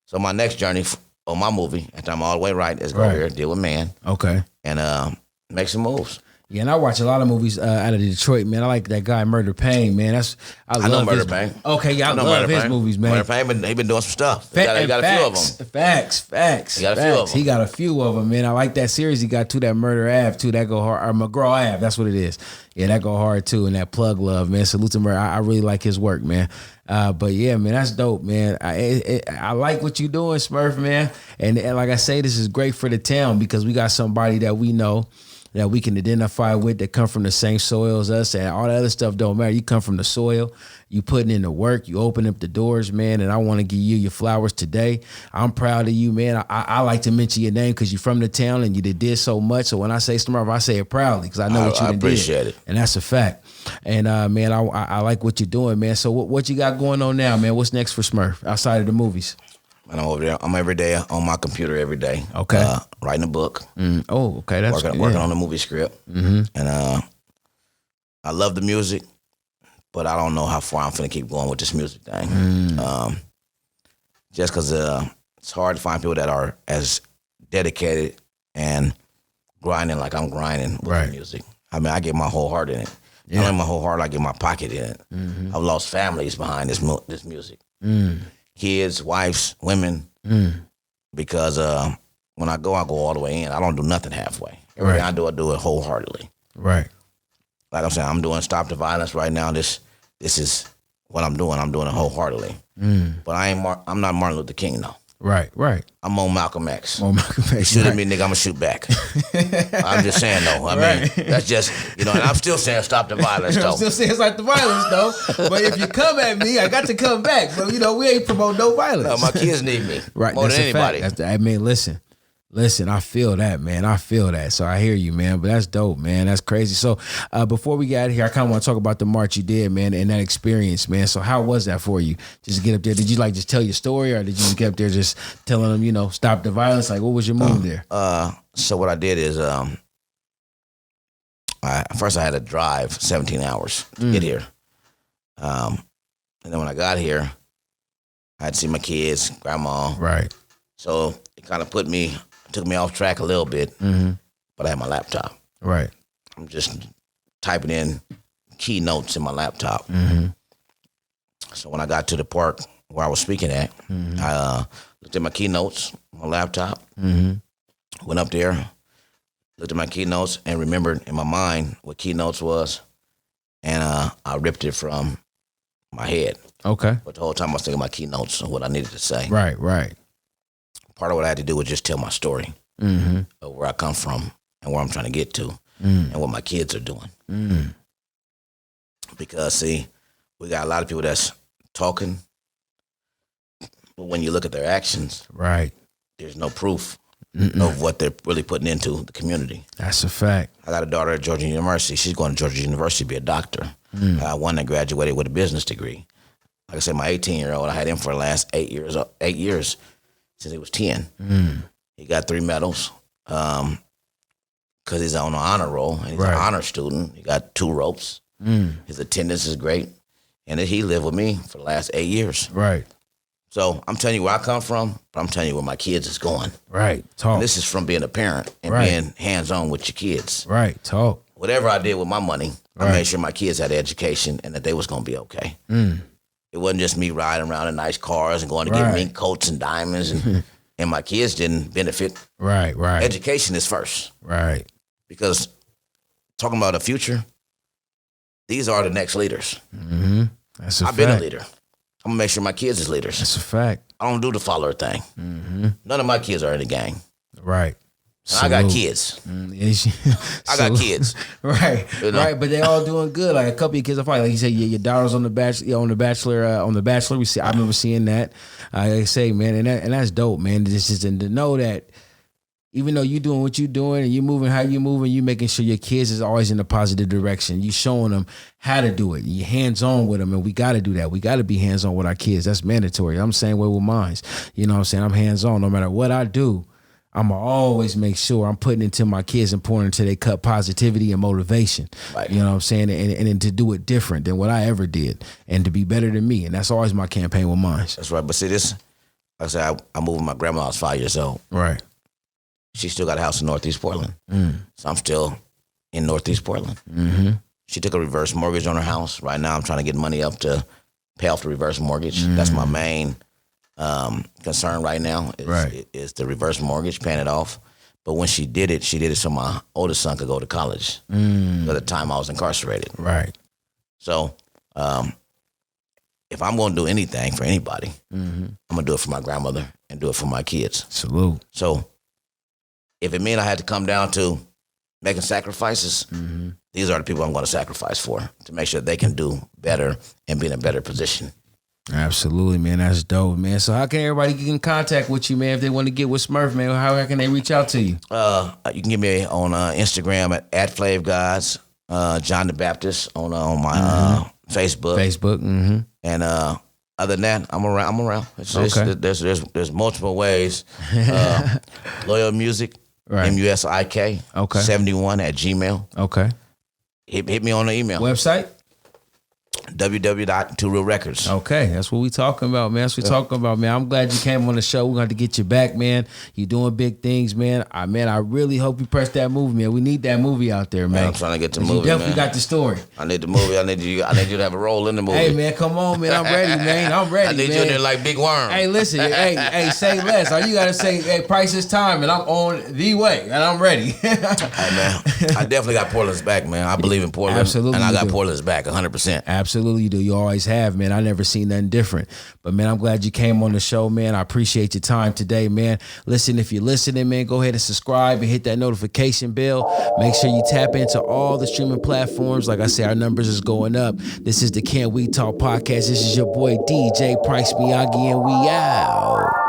So my next journey on my movie, after I'm all the way right, is go here, deal with Man. Okay. And make some moves. Yeah, and I watch a lot of movies out of Detroit, man. I like that guy Murder Pain, man. I love know Murder his, Pain. Okay, yeah, I love his movies, man. Murder Pain, he been doing some stuff. He got a few of them. Facts. He got a few of them. He got a few of them, man. I like that series he got too, that Murder Ave too. That go hard. Or McGraw Ave, that's what it is. Yeah, that go hard too. And that Plug Love, man. Salute to Murder. I really like his work, man. But yeah, man, that's dope, man. I like what you doing, Smurf, man. And like I say, this is great for the town because we got somebody that we know that we can identify with that come from the same soil as us, and all that other stuff don't matter. You come from the soil, you putting in the work, you open up the doors, man, and I want to give you your flowers today. I'm proud of you, man. I like to mention your name because you're from the town and you did so much. So when I say Smurf, I say it proudly because I know what you did. I appreciate it. And that's a fact. And man, I like what you're doing, man. So what you got going on now, man? What's next for Smurf outside of the movies? And I'm over there. I'm every day on my computer every day. Okay. Writing a book. Oh, okay. That's working on a movie script. And I love the music, but I don't know how far I'm finna keep going with this music thing. Just because it's hard to find people that are as dedicated and grinding like I'm grinding with the music. I mean, I give my whole heart in it. Not only my whole heart, I give my pocket in it. I've lost families behind this music. Kids, wives, women, because when I go all the way in. I don't do nothing halfway. Everything I do it wholeheartedly. Right. Like I'm saying, I'm doing Stop the Violence right now. This is what I'm doing. I'm doing it wholeheartedly. But I'm not Martin Luther King, though. Right. I'm on Malcolm X. Shoot at me, nigga, I'ma shoot back. I'm just saying, though. I mean, that's just, and I'm still saying stop the violence, though. I'm still saying stop the violence, though. But if you come at me, I got to come back. But, we ain't promote no violence. No, my kids need me. Right. More than anybody. I mean, Listen, I feel that, man. I feel that. So I hear you, man. But that's dope, man. That's crazy. So before we get out of here, I kind of want to talk about the march you did, man, and that experience, man. So how was that for you? Just get up there. Did you just tell your story, or did you just get up there just telling them, stop the violence? Like, what was your move there? So what I did is, first I had to drive 17 hours to get here. And then when I got here, I had to see my kids, grandma. Right. So it kind of took me off track a little bit, but I had my laptop. Right. I'm just typing in keynotes in my laptop. So when I got to the park where I was speaking at, I looked at my keynotes on my laptop, went up there, looked at my keynotes, and remembered in my mind what keynotes was, and I ripped it from my head. Okay. But the whole time I was thinking about keynotes and what I needed to say. Right. Part of what I had to do was just tell my story of where I come from and where I'm trying to get to and what my kids are doing. Because, see, we got a lot of people that's talking, but when you look at their actions, there's no proof of what they're really putting into the community. That's a fact. I got a daughter at Georgia University. She's going to Georgia University to be a doctor. I got one that graduated with a business degree. Like I said, my 18-year-old, I had him for the last 8 years since he was 10. He got 3 medals. because he's on an honor roll and he's an honor student. He got 2 ropes. His attendance is great, and he lived with me for the last 8 years. Right. So I'm telling you where I come from, but I'm telling you where my kids is going. Right. Talk. And this is from being a parent and being hands-on with your kids. Right. Talk. Whatever I did with my money, I made sure my kids had education and that they was going to be okay. It wasn't just me riding around in nice cars and going to get mink coats and diamonds, and my kids didn't benefit. Right. Education is first. Right. Because talking about the future, these are the next leaders. That's a fact. I've been a leader. I'm going to make sure my kids is leaders. That's a fact. I don't do the follower thing. None of my kids are in the gang. Right. And I got kids. I got kids. Right. You know? Right. But they all doing good. Like a couple of your kids are fine. Like you said, your daughter's on the Bachelor. I remember seeing that. Like I say, man, and that's dope, man. This is to know that even though you doing what you doing and you moving how you moving, you making sure your kids is always in a positive direction. You showing them how to do it. You hands on with them, and we got to do that. We got to be hands on with our kids. That's mandatory. I'm saying way with mine. You know what I'm saying? I'm hands on no matter what I do. I'm going to always make sure I'm putting into my kids and pouring into their cup positivity and motivation. Right. You know what I'm saying? And to do it different than what I ever did and to be better than me. And that's always my campaign with mine. That's right. But see, this, like I said, I moved with my grandma. I was 5 years old. Right. She still got a house in Northeast Portland. So I'm still in Northeast Portland. She took a reverse mortgage on her house. Right now I'm trying to get money up to pay off the reverse mortgage. That's my main concern right now is the reverse mortgage, paying it off. But when she did it so my oldest son could go to college. At the time I was incarcerated. Right. So if I'm going to do anything for anybody, I'm going to do it for my grandmother and do it for my kids. Salute. So if it meant I had to come down to making sacrifices, these are the people I'm going to sacrifice for to make sure they can do better and be in a better position. Absolutely, man. That's dope, man. So how can everybody get in contact with you, man, if they want to get with Smurf, man? How can they reach out to you? You can get me on Instagram at @FlavGods, John the Baptist on my Facebook. And other than that, I'm around. There's multiple ways. Loyal Music. Right. MUSIK 71 at Gmail. Okay. Hit me on the email. Website? www.2realrecords. Okay, that's what we talking about, man. That's what we talking about, man. I'm glad you came on the show. We're going to get you back, man. You're doing big things, man. I really hope you press that movie, man. We need that movie out there, man. I'm trying to get the movie, you definitely got the story. I need the movie. I need you to have a role in the movie. Hey, man, come on, man. I'm ready, man. I'm ready, I need you in there like Big Worm. Hey, listen. hey, say less. All you got to say, hey, Pryce is time, and I'm on the way, and I'm ready. Hey, man. I definitely got Portland's back, man. I believe in Portland. Absolutely. And I got Portland's back 100%. Absolutely, you do. You always have, man. I never seen nothing different. But, man, I'm glad you came on the show, man. I appreciate your time today, man. Listen, if you're listening, man, go ahead and subscribe and hit that notification bell. Make sure you tap into all the streaming platforms. Like I say, our numbers is going up. This is the Can We Talk podcast. This is your boy, DJ Pryce Miyagi, and we out.